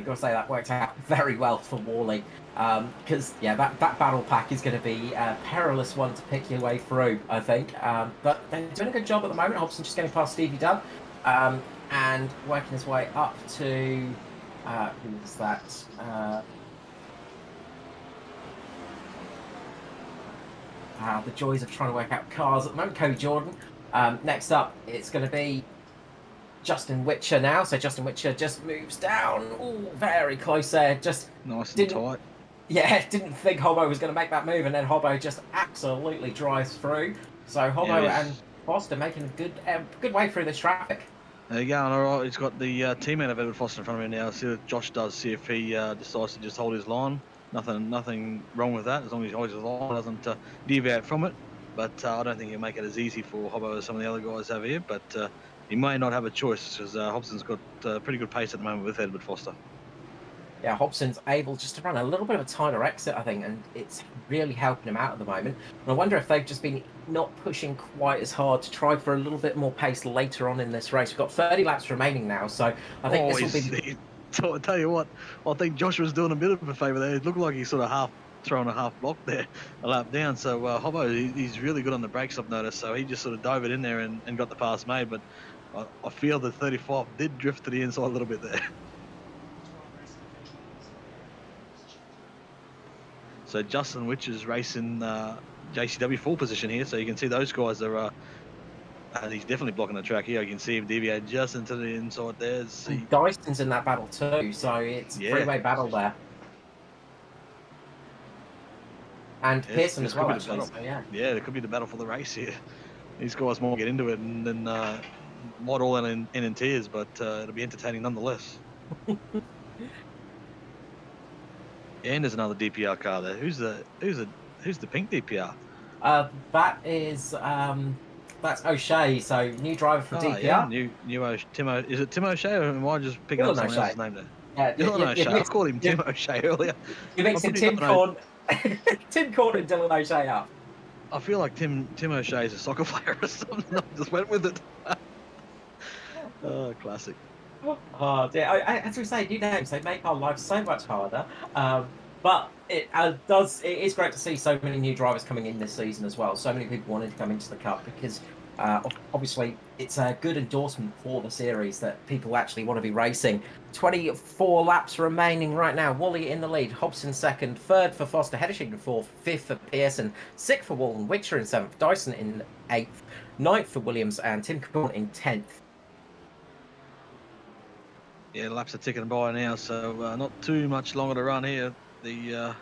You've got to say that worked out very well for Wally, because yeah, that battle pack is going to be a perilous one to pick your way through, I think. But they're doing a good job at the moment. Hobson just getting past Stevie Dunn, and working his way up to who was that? The joys of trying to work out cars at the moment. Cody Jordan. Next up, it's going to be Justin Witcher now. So Justin Witcher just moves down. Oh, very close there. Just Nice and didn't, tight. yeah, didn't think Hobbo was going to make that move, and then Hobbo just absolutely drives through. So Hobbo and Foster making a good way through this traffic. There you go. All right, he's got the teammate of Edward Foster in front of him now. See what Josh does. See if he decides to just hold his line. Nothing wrong with that as long as he holds his line, doesn't deviate from it. But I don't think he'll make it as easy for Hobbo as some of the other guys have here. But he may not have a choice because Hobson's got pretty good pace at the moment with Edward Foster. Yeah, Hobson's able just to run a little bit of a tighter exit, I think, and it's really helping him out at the moment. And I wonder if they've just been not pushing quite as hard to try for a little bit more pace later on in this race. We've got 30 laps remaining now, so I think this will be... So I tell you what, I think Josh was doing a bit of a favour there. It looked like he sort of half thrown a half block there, a lap down. So Hobbo, he's really good on the brakes, I've noticed. So he just sort of dove it in there and got the pass made. But I feel that 35 did drift to the inside a little bit there. So Justin Witch is racing JCW full position here. So you can see those guys are... and he's definitely blocking the track here. You can see him deviate just into the inside there. Dyson's in that battle too, so it's a three-way battle there. And Pearson as well, actually. So, yeah, there could be the battle for the race here. These guys might get into it and then might all end in tears, but it'll be entertaining nonetheless. And there's another DPR car there. Who's the pink DPR? That is that's O'Shea. So new driver for DPR. Yeah, new Tim. Is it Tim O'Shea or am I just picking up someone else's name there? Yeah, O'Shea. I called him Tim O'Shea earlier. You're mixing Tim Corn and Dylan O'Shea up. I feel like Tim O'Shea is a soccer player or something. I just went with it. Oh, classic. Oh dear. As we say, new names, they make our lives so much harder. But it is great to see so many new drivers coming in this season as well. So many people wanted to come into the Cup because obviously it's a good endorsement for the series that people actually want to be racing. 24 laps remaining right now. Woolley in the lead, Hobson second, third for Foster, Hedeshig in fourth, fifth for Pearson, sixth for Walton, Witcher in seventh, Dyson in eighth, ninth for Williams, and Tim Cabourn in 10th. Yeah, the laps are ticking by now, so not too much longer to run here. The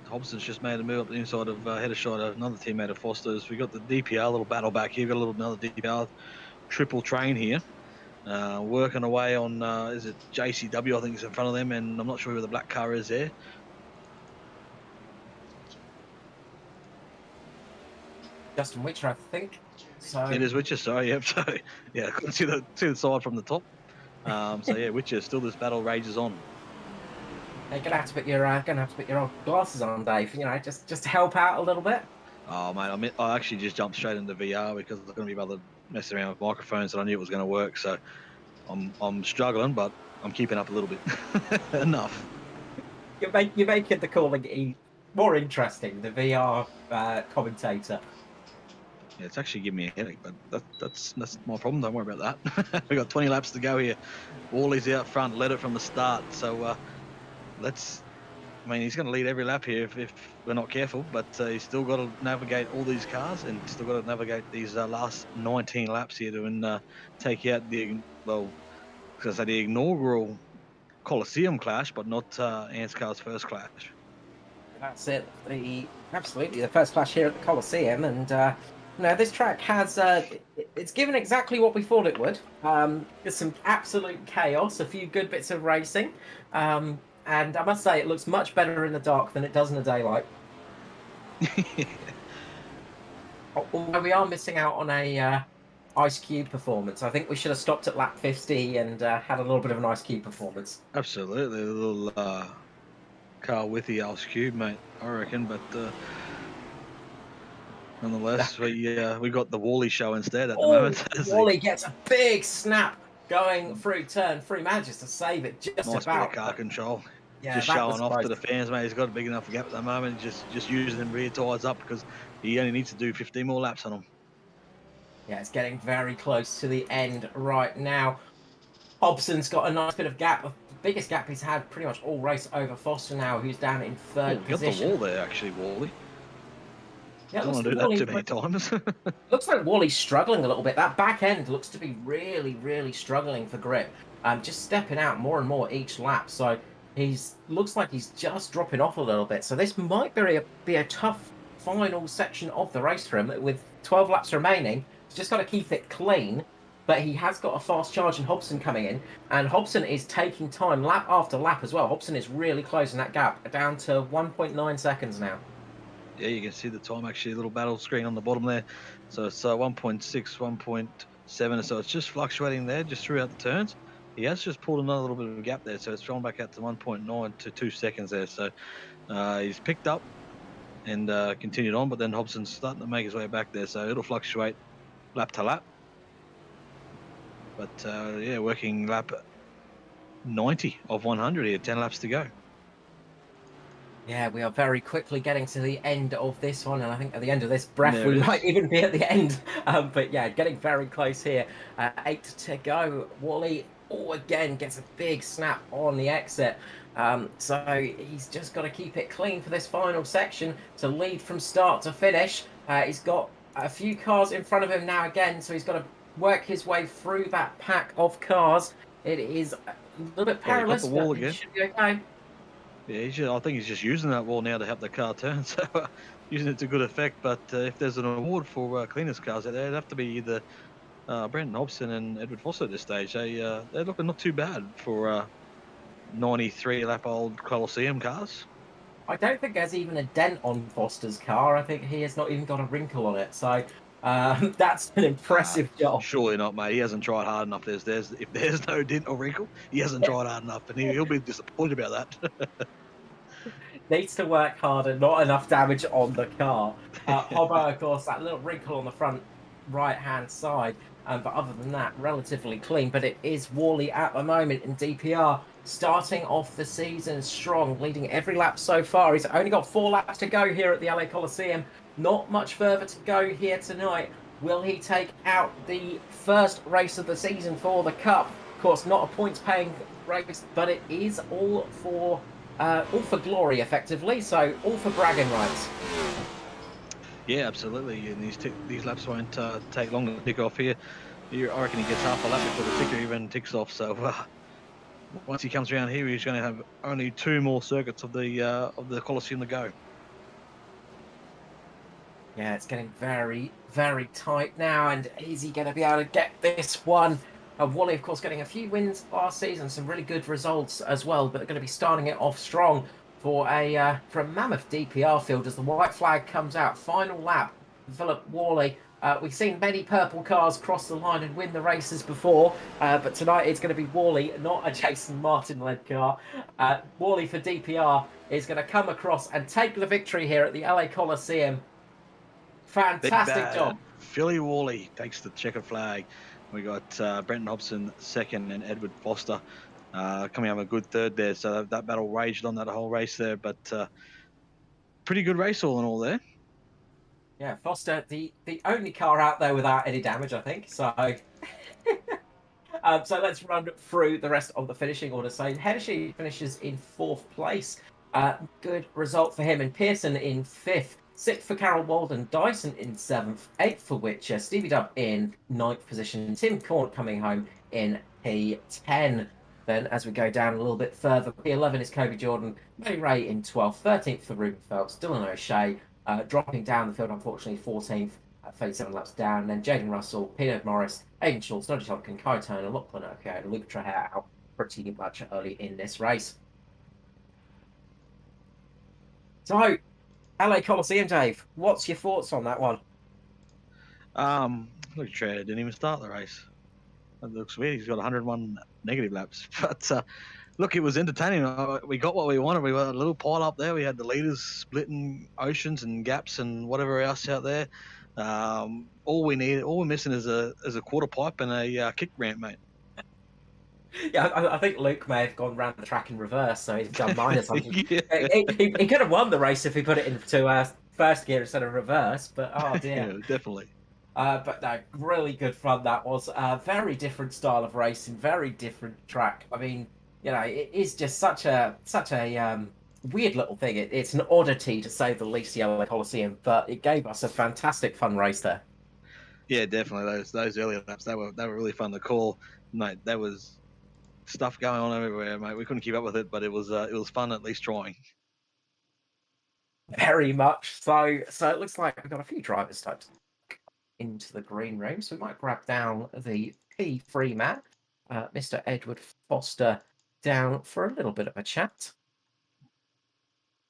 Hobson's just made a move up the inside of Hedeshig, another teammate of Foster's. We got the DPR, little battle back here. Got another DPR triple train here, working away on is it JCW? I think is in front of them, and I'm not sure who the black car is there. Justin Witcher, I think. So it is Witcher. Sorry, yep. So yeah, I couldn't see the side from the top. So yeah, Witcher, still this battle rages on. You're gonna have to put your old glasses on, Dave. You know, just to help out a little bit. Oh mate, I actually just jumped straight into VR because I was going to be able to mess around with microphones, and I knew it was going to work. So I'm struggling, but I'm keeping up a little bit. Enough. You're making the calling more interesting. The VR commentator. Yeah, it's actually giving me a headache, but that's my problem. Don't worry about that. We got 20 laps to go here. Wally's out front, led it from the start. So I mean, he's going to lead every lap here if we're not careful. But he's still got to navigate all these cars and still got to navigate these last 19 laps here to take out the inaugural Coliseum clash, but not Anzcar's first clash. That's it. Absolutely the first clash here at the Coliseum, and. Now, this track has, it's given exactly what we thought it would. There's some absolute chaos, a few good bits of racing, and I must say it looks much better in the dark than it does in the daylight. Although we are missing out on a Ice Cube performance. I think we should have stopped at lap 50 and had a little bit of an Ice Cube performance. Absolutely, a little car with the Ice Cube, mate, I reckon, but... Nonetheless, we got the Wally show instead at the moment. Wally gets a big snap going through turn 3, manages to save it just nice about. Bit of car control. Yeah, just showing off to the fans, mate. He's got a big enough gap at the moment. Just using them rear tyres up because he only needs to do 15 more laps on them. Yeah, it's getting very close to the end right now. Hobson's got a nice bit of gap. The biggest gap he's had pretty much all race over Foster now, who's down in third position. Got the wall there, actually, Wally. Yeah, it Don't looks want to like do that too many times. looks like Wally's struggling a little bit. That back end looks to be really, really struggling for grip. Just stepping out more and more each lap. So looks like he's just dropping off a little bit. So this might be a tough final section of the race for him with 12 laps remaining. He's just got to keep it clean. But he has got a fast charge and Hobson coming in. And Hobson is taking time lap after lap as well. Hobson is really closing that gap down to 1.9 seconds now. Yeah, you can see the time actually, a little battle screen on the bottom there. So it's 1.6, 1.7, so it's just fluctuating there just throughout the turns. He has just pulled another little bit of a gap there, so it's gone back out to 1.9 to 2 seconds there. So he's picked up and continued on, but then Hobson's starting to make his way back there, so it'll fluctuate lap to lap. But yeah, working lap 90 of 100 here, 10 laps to go. Yeah, we are very quickly getting to the end of this one, and I think at the end of this breath, There we it is. might even be at the end. But yeah, getting very close here. 8 to go. Wally, again, gets a big snap on the exit. So he's just got to keep it clean for this final section to lead from start to finish. He's got a few cars in front of him now again, so he's got to work his way through that pack of cars. It is a little bit Well, he got perilous, the wall but he again. should be okay. Yeah, I think he's just using that wall now to help the car turn, so using it to good effect. But if there's an award for cleanest cars out there, it'd have to be either Brendan Hobson and Edward Foster at this stage. They're looking not too bad for 93 lap old Coliseum cars. I don't think there's even a dent on Foster's car. I think he has not even got a wrinkle on it. So that's an impressive job. Surely not, mate. He hasn't tried hard enough. If there's no dent or wrinkle, he hasn't tried hard enough, and he'll be disappointed about that. Needs to work harder, not enough damage on the car. Hobbo, of course, that little wrinkle on the front right-hand side. But other than that, relatively clean. But it is Wally at the moment in DPR, starting off the season strong, leading every lap so far. He's only got 4 laps to go here at the LA Coliseum. Not much further to go here tonight. Will he take out the first race of the season for the Cup? Of course, not a points-paying race, but it is all for glory, effectively. So all for bragging rights. Yeah, absolutely. And these laps won't take long to tick off here. I reckon he gets half a lap before the ticker even ticks off. So once he comes around here, he's going to have only 2 more circuits of the Coliseum to go. Yeah, it's getting very, very tight now. And is he going to be able to get this one? Wally, of course, getting a few wins last season, some really good results as well, but they're going to be starting it off strong for a mammoth DPR field as the white flag comes out. Final lap, Philip Worley. We've seen many purple cars cross the line and win the races before, but tonight it's going to be Worley, not a Jason Martin-led car. Worley for DPR is going to come across and take the victory here at the LA Coliseum. Fantastic job. Philly Worley takes the checkered flag. We got Brenton Hobson second and Edward Foster coming up a good third there. So that battle raged on that whole race there, but pretty good race all in all there. Yeah, Foster, the only car out there without any damage, I think. So, so let's run through the rest of the finishing order. So Hennessy finishes in 4th place. Good result for him. And Pearson in 5th. 6th for Carol Walden, Dyson in 7th, 8th for Witcher, Stevie Dubb in 9th position, Tim Corn coming home in P10. Then as we go down a little bit further, P11 is Kobe Jordan, Matty Ray in 12th, 13th for Ruben Phelps, Dylan O'Shea, dropping down the field, unfortunately, 14th, 37 laps down. And then Jaden Russell, Peter Morris, Aidan Schultz, Noddy Tompkin, Kai Turner, Lachlan O'Kay, and Luke Traher out pretty much early in this race. So, LA Coliseum, Dave, what's your thoughts on that one? Look, Trader didn't even start the race. It looks weird. He's got 101 negative laps. But look, it was entertaining. We got what we wanted. We got a little pile up there. We had the leaders splitting oceans and gaps and whatever else out there. All we're missing is a quarter pipe and a kick ramp, mate. Yeah, I think Luke may have gone round the track in reverse, so he's done mine or something. Yeah. He could have won the race if he put it into first gear instead of reverse, but oh dear. Yeah, definitely. But no, really good fun that was. Very different style of racing, very different track. I mean, you know, it is just such a weird little thing. It's an oddity to say the least, the LA Coliseum, but it gave us a fantastic fun race there. Yeah, definitely. Those early laps, they were really fun to call, mate. There was stuff going on everywhere, mate. We couldn't keep up with it, but it was fun at least trying. Very much so. So it looks like we've got a few drivers types into the green room. So we might grab down the P3 man, Mr. Edward Foster, down for a little bit of a chat.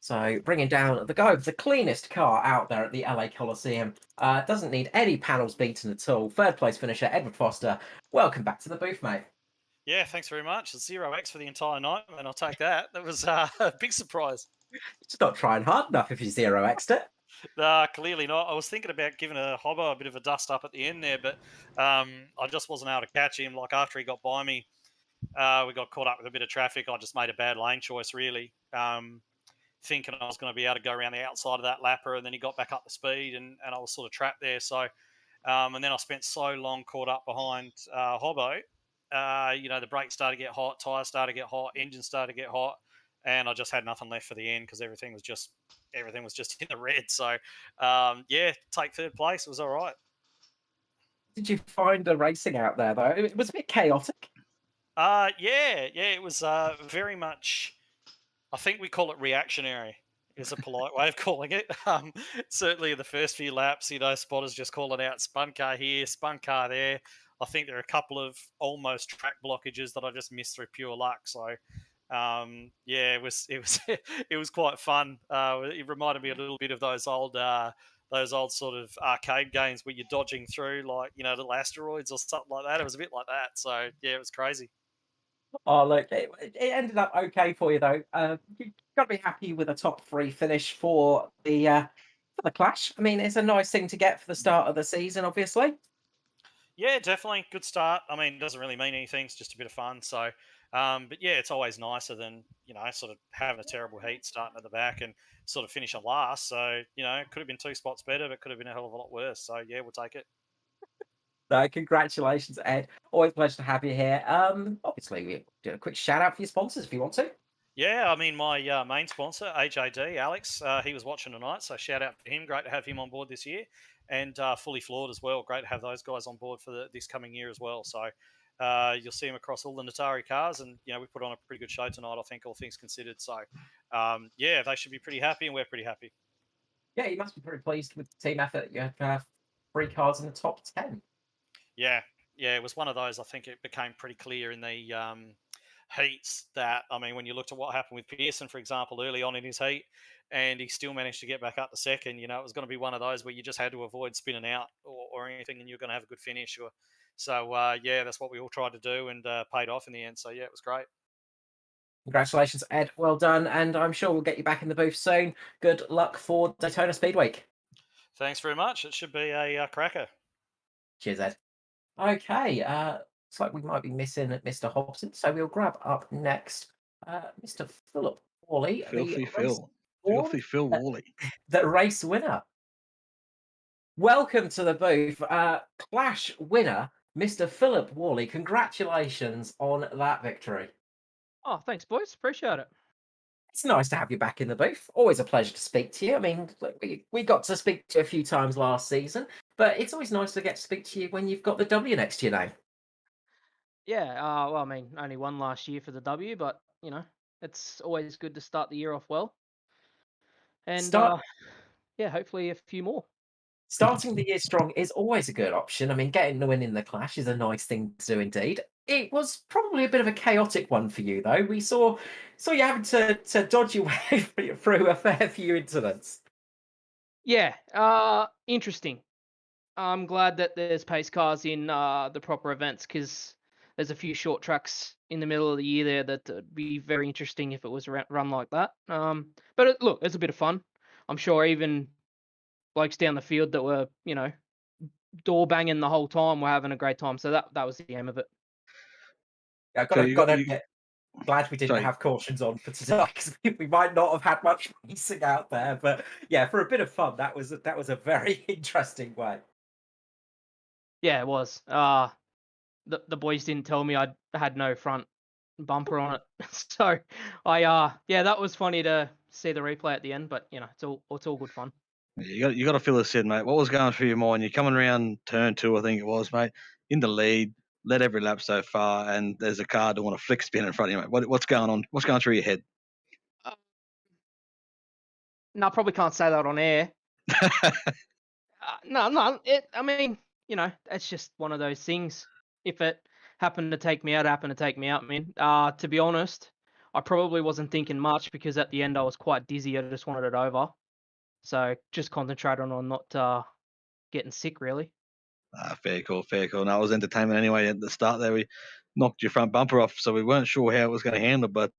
So bringing down the guy with the cleanest car out there at the LA Coliseum. Doesn't need any panels beaten at all. Third place finisher, Edward Foster. Welcome back to the booth, mate. Yeah, thanks very much. 0x for the entire night, and I'll take that. That was a big surprise. Just not trying hard enough if you 0x'd it. Clearly not. I was thinking about giving a Hobbo a bit of a dust up at the end there, but I just wasn't able to catch him. Like after he got by me, we got caught up with a bit of traffic. I just made a bad lane choice, really, thinking I was going to be able to go around the outside of that lapper, and then he got back up the speed, and I was sort of trapped there. So, and then I spent so long caught up behind Hobbo. The brakes started to get hot, tyres started to get hot, engine started to get hot, and I just had nothing left for the end because everything was just in the red. So, take third place. It was all right. Did you find the racing out there, though? It was a bit chaotic. It was very much. I think we call it reactionary. Is a polite way of calling it. Certainly in the first few laps, spotters just calling out spun car here, spun car there. I think there are a couple of almost track blockages that I just missed through pure luck. So, it was it was quite fun. It reminded me a little bit of those old sort of arcade games where you're dodging through little asteroids or something like that. It was a bit like that. So yeah, it was crazy. Oh, look, it ended up okay for you, though. You've got to be happy with a top 3 finish for the Clash. I mean, it's a nice thing to get for the start of the season, obviously. Yeah, definitely. Good start. I mean, it doesn't really mean anything. It's just a bit of fun. So, but yeah, it's always nicer than, sort of having a terrible heat starting at the back and sort of finishing last. So, it could have been 2 spots better, but could have been a hell of a lot worse. So, yeah, we'll take it. So, congratulations, Ed. Always a pleasure to have you here. Obviously, we do a quick shout out for your sponsors if you want to. Yeah, I mean, my main sponsor, AJD, Alex, he was watching tonight. So, shout out to him. Great to have him on board this year. And Fully Floored as well. Great to have those guys on board for this coming year as well. So, you'll see them across all the Natari cars, and we put on a pretty good show tonight, I think, all things considered. So, they should be pretty happy, and we're pretty happy. Yeah, you must be pretty pleased with the team effort. You have 3 cars in the top 10. Yeah, it was one of those. I think it became pretty clear in the heats that, I mean, when you looked at what happened with Pearson, for example, early on in his heat, and he still managed to get back up to second, it was going to be one of those where you just had to avoid spinning out or anything, and you're going to have a good finish. So, that's what we all tried to do, and paid off in the end. So, yeah, it was great. Congratulations, Ed. Well done. And I'm sure we'll get you back in the booth soon. Good luck for Daytona Speed Week. Thanks very much. It should be a cracker. Cheers, Ed. Okay, looks like we might be missing Mr. Hobson, so we'll grab up next Mr. Philip Worley. Filthy Phil Worley. The race winner. Welcome to the booth. Clash winner, Mr. Philip Worley. Congratulations on that victory. Oh, thanks, boys. Appreciate it. It's nice to have you back in the booth. Always a pleasure to speak to you. I mean, look, we got to speak to you a few times last season, but it's always nice to get to speak to you when you've got the W next to your name. Yeah, well, I mean, only one last year for the W, but, it's always good to start the year off well. And, hopefully a few more. Starting the year strong is always a good option. I mean, getting the win in the Clash is a nice thing to do indeed. It was probably a bit of a chaotic one for you, though. We saw you having to dodge your way through a fair few incidents. Yeah, interesting. I'm glad that there's pace cars in the proper events because there's a few short tracks in the middle of the year there that would be very interesting if it was run like that. But look, it's a bit of fun. I'm sure even blokes down the field that were, door banging the whole time were having a great time. So that was the aim of it. Yeah, I've got to admit, glad we didn't have cautions on for today because we might not have had much racing out there. But yeah, for a bit of fun, that was a very interesting way. Yeah, it was. The boys didn't tell me I had no front bumper on it, so that was funny to see the replay at the end, but it's all good fun. You got to fill this in, mate. What was going through your mind? You're coming around turn 2, I think it was, mate. In the lead, led every lap so far, and there's a car doing a flick spin in front of you, mate. What's going on? What's going through your head? No, I probably can't say that on air. No. I mean, it's just one of those things. If it happened to take me out, it happened to take me out, man. To be honest, I probably wasn't thinking much because at the end I was quite dizzy. I just wanted it over. So just concentrated on not getting sick, really. Fair call. No, it was entertainment anyway. At the start there, we knocked your front bumper off, so we weren't sure how it was going to handle, but,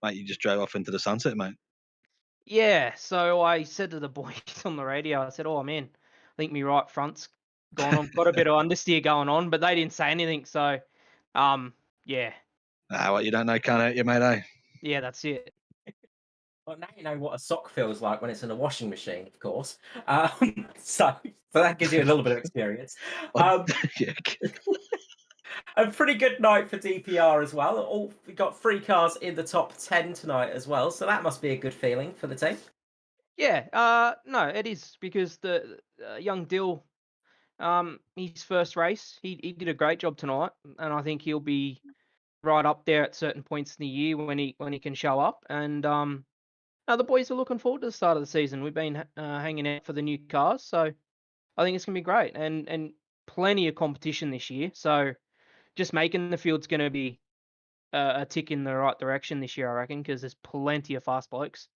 mate, you just drove off into the sunset, mate. Yeah, so I said to the boys on the radio, I said, "Oh man, I think my right front's gone on. Got a bit of understeer going on," but they didn't say anything. So, yeah, What you don't know can't hurt you, mate, eh? yeah, that's it. Well, now you know what a sock feels like when it's in a washing machine, of course. So that gives you a little bit of experience. Yeah. A pretty good night for DPR as well. We got 3 cars in the top 10 tonight as well, so that must be a good feeling for the team. Yeah, no, it is because the young Dill, his first race, he did a great job tonight, and I think he'll be right up there at certain points in the year when he can show up. And now the boys are looking forward to the start of the season. We've been hanging out for the new cars, so I think it's gonna be great and plenty of competition this year. So just making the field's gonna be a tick in the right direction this year, I reckon, because there's plenty of fast blokes.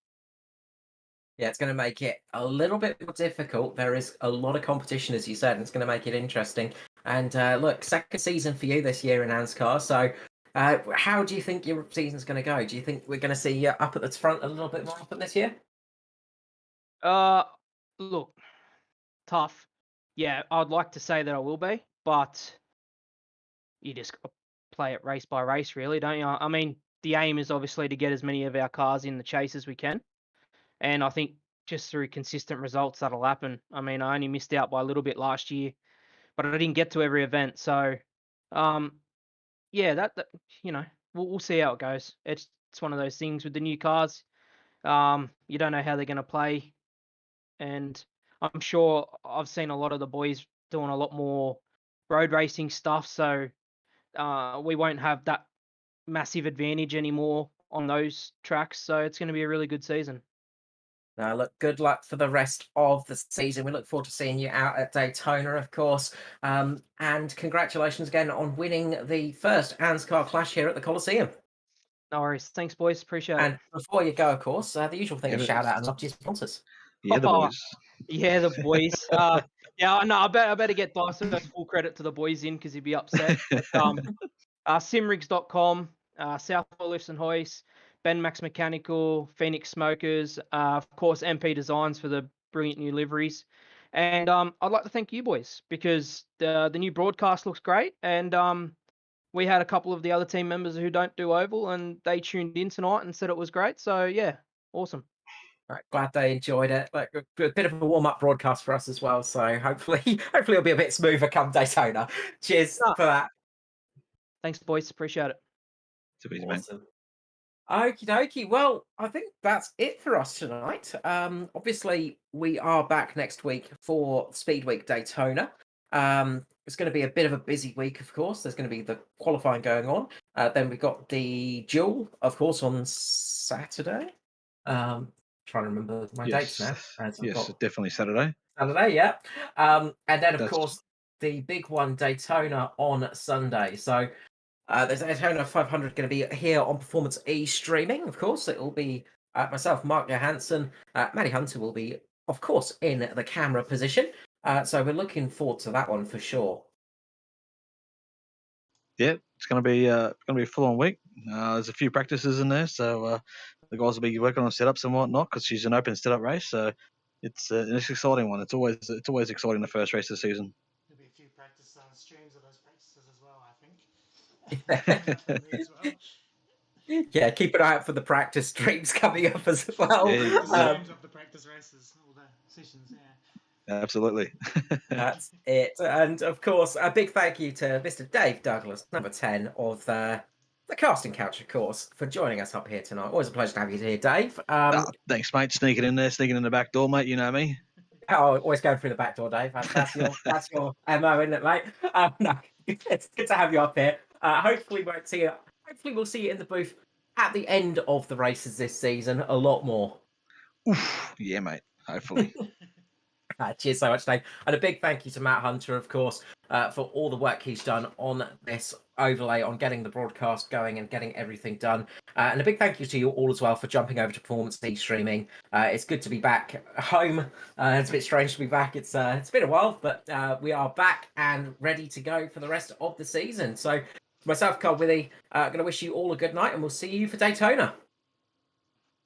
Yeah, it's going to make it a little bit more difficult. There is a lot of competition, as you said, and it's going to make it interesting. And look, second season for you this year in Anzcar. So, how do you think your season's going to go? Do you think we're going to see you up at the front a little bit more often this year? Look, tough. Yeah, I'd like to say that I will be, but you just got to play it race by race, really, don't you? I mean, the aim is obviously to get as many of our cars in the chase as we can, and I think just through consistent results that'll happen. I mean, I only missed out by a little bit last year, but I didn't get to every event, so yeah, that we'll see how it goes. It's one of those things with the new cars. You don't know how they're going to play, and I'm sure I've seen a lot of the boys doing a lot more road racing stuff, so we won't have that massive advantage anymore on those tracks. So it's going to be a really good season. Now, look, good luck for the rest of the season. We look forward to seeing you out at Daytona, of course. And congratulations again on winning the first Anzcar Clash here at the Coliseum. No worries. Thanks, boys. Appreciate And it. before you go, of course, the usual thing is shout out and love to your sponsors. Yeah, the boys. Yeah, the boys. Yeah, no, I better get Dyson full credit to the boys in because he'd be upset. But, simrigs.com, South Lifts and Hoist, Ben Max Mechanical, Phoenix Smokers, of course, MP Designs for the brilliant new liveries. And I'd like to thank you boys because the new broadcast looks great. And we had a couple of the other team members who don't do oval, and they tuned in tonight and said it was great. So yeah, awesome. Right, glad they enjoyed it. Like a bit of a warm-up broadcast for us as well. So hopefully it'll be a bit smoother come Daytona. Cheers for that. Thanks, boys. Appreciate it. Awesome. Okie dokie. Well, I think that's it for us tonight. Obviously, we are back next week for Speed Week Daytona. It's going to be a bit of a busy week, of course. There's going to be the qualifying going on. Then we've got the duel, of course, on Saturday. Trying to remember my dates now. Yes, definitely Saturday. Saturday, yeah. And then, of course, the big one, Daytona, on Sunday. So there's Daytona 500 going to be here on Performance E streaming, of course. It will be myself, Mark Johansson. Matty Hunter will be, of course, in the camera position. So we're looking forward to that one for sure. Yeah, it's going to be a full-on week. There's a few practices in there, so the guys will be working on setups and whatnot because she's an open setup race. So it's an exciting one. It's always exciting the first race of the season. There'll be a few practice streams of those practices as well, I think. As well. Yeah, keep an eye out for the practice streams coming up as well. Yeah, streams of the practice races, all the sessions, yeah. Absolutely. That's it. And of course, a big thank you to Mr. Dave Douglas, number 10 of the casting couch, of course, for joining us up here tonight. Always a pleasure to have you here, Dave. Thanks, mate. Sneaking in there, sneaking in the back door, mate. You know me. Oh, always going through the back door, Dave. That's your MO, isn't it, mate? No, it's good to have you up here. Hopefully, we'll see you in the booth at the end of the races this season a lot more. Oof, yeah, mate. Hopefully. Cheers so much, Dave. And a big thank you to Matt Hunter, of course, for all the work he's done on this overlay, on getting the broadcast going and getting everything done. And a big thank you to you all as well for jumping over to Performance D streaming. It's good to be back home. It's a bit strange to be back. It's been a while, but we are back and ready to go for the rest of the season. So myself, Carl Withy, going to wish you all a good night, and we'll see you for Daytona.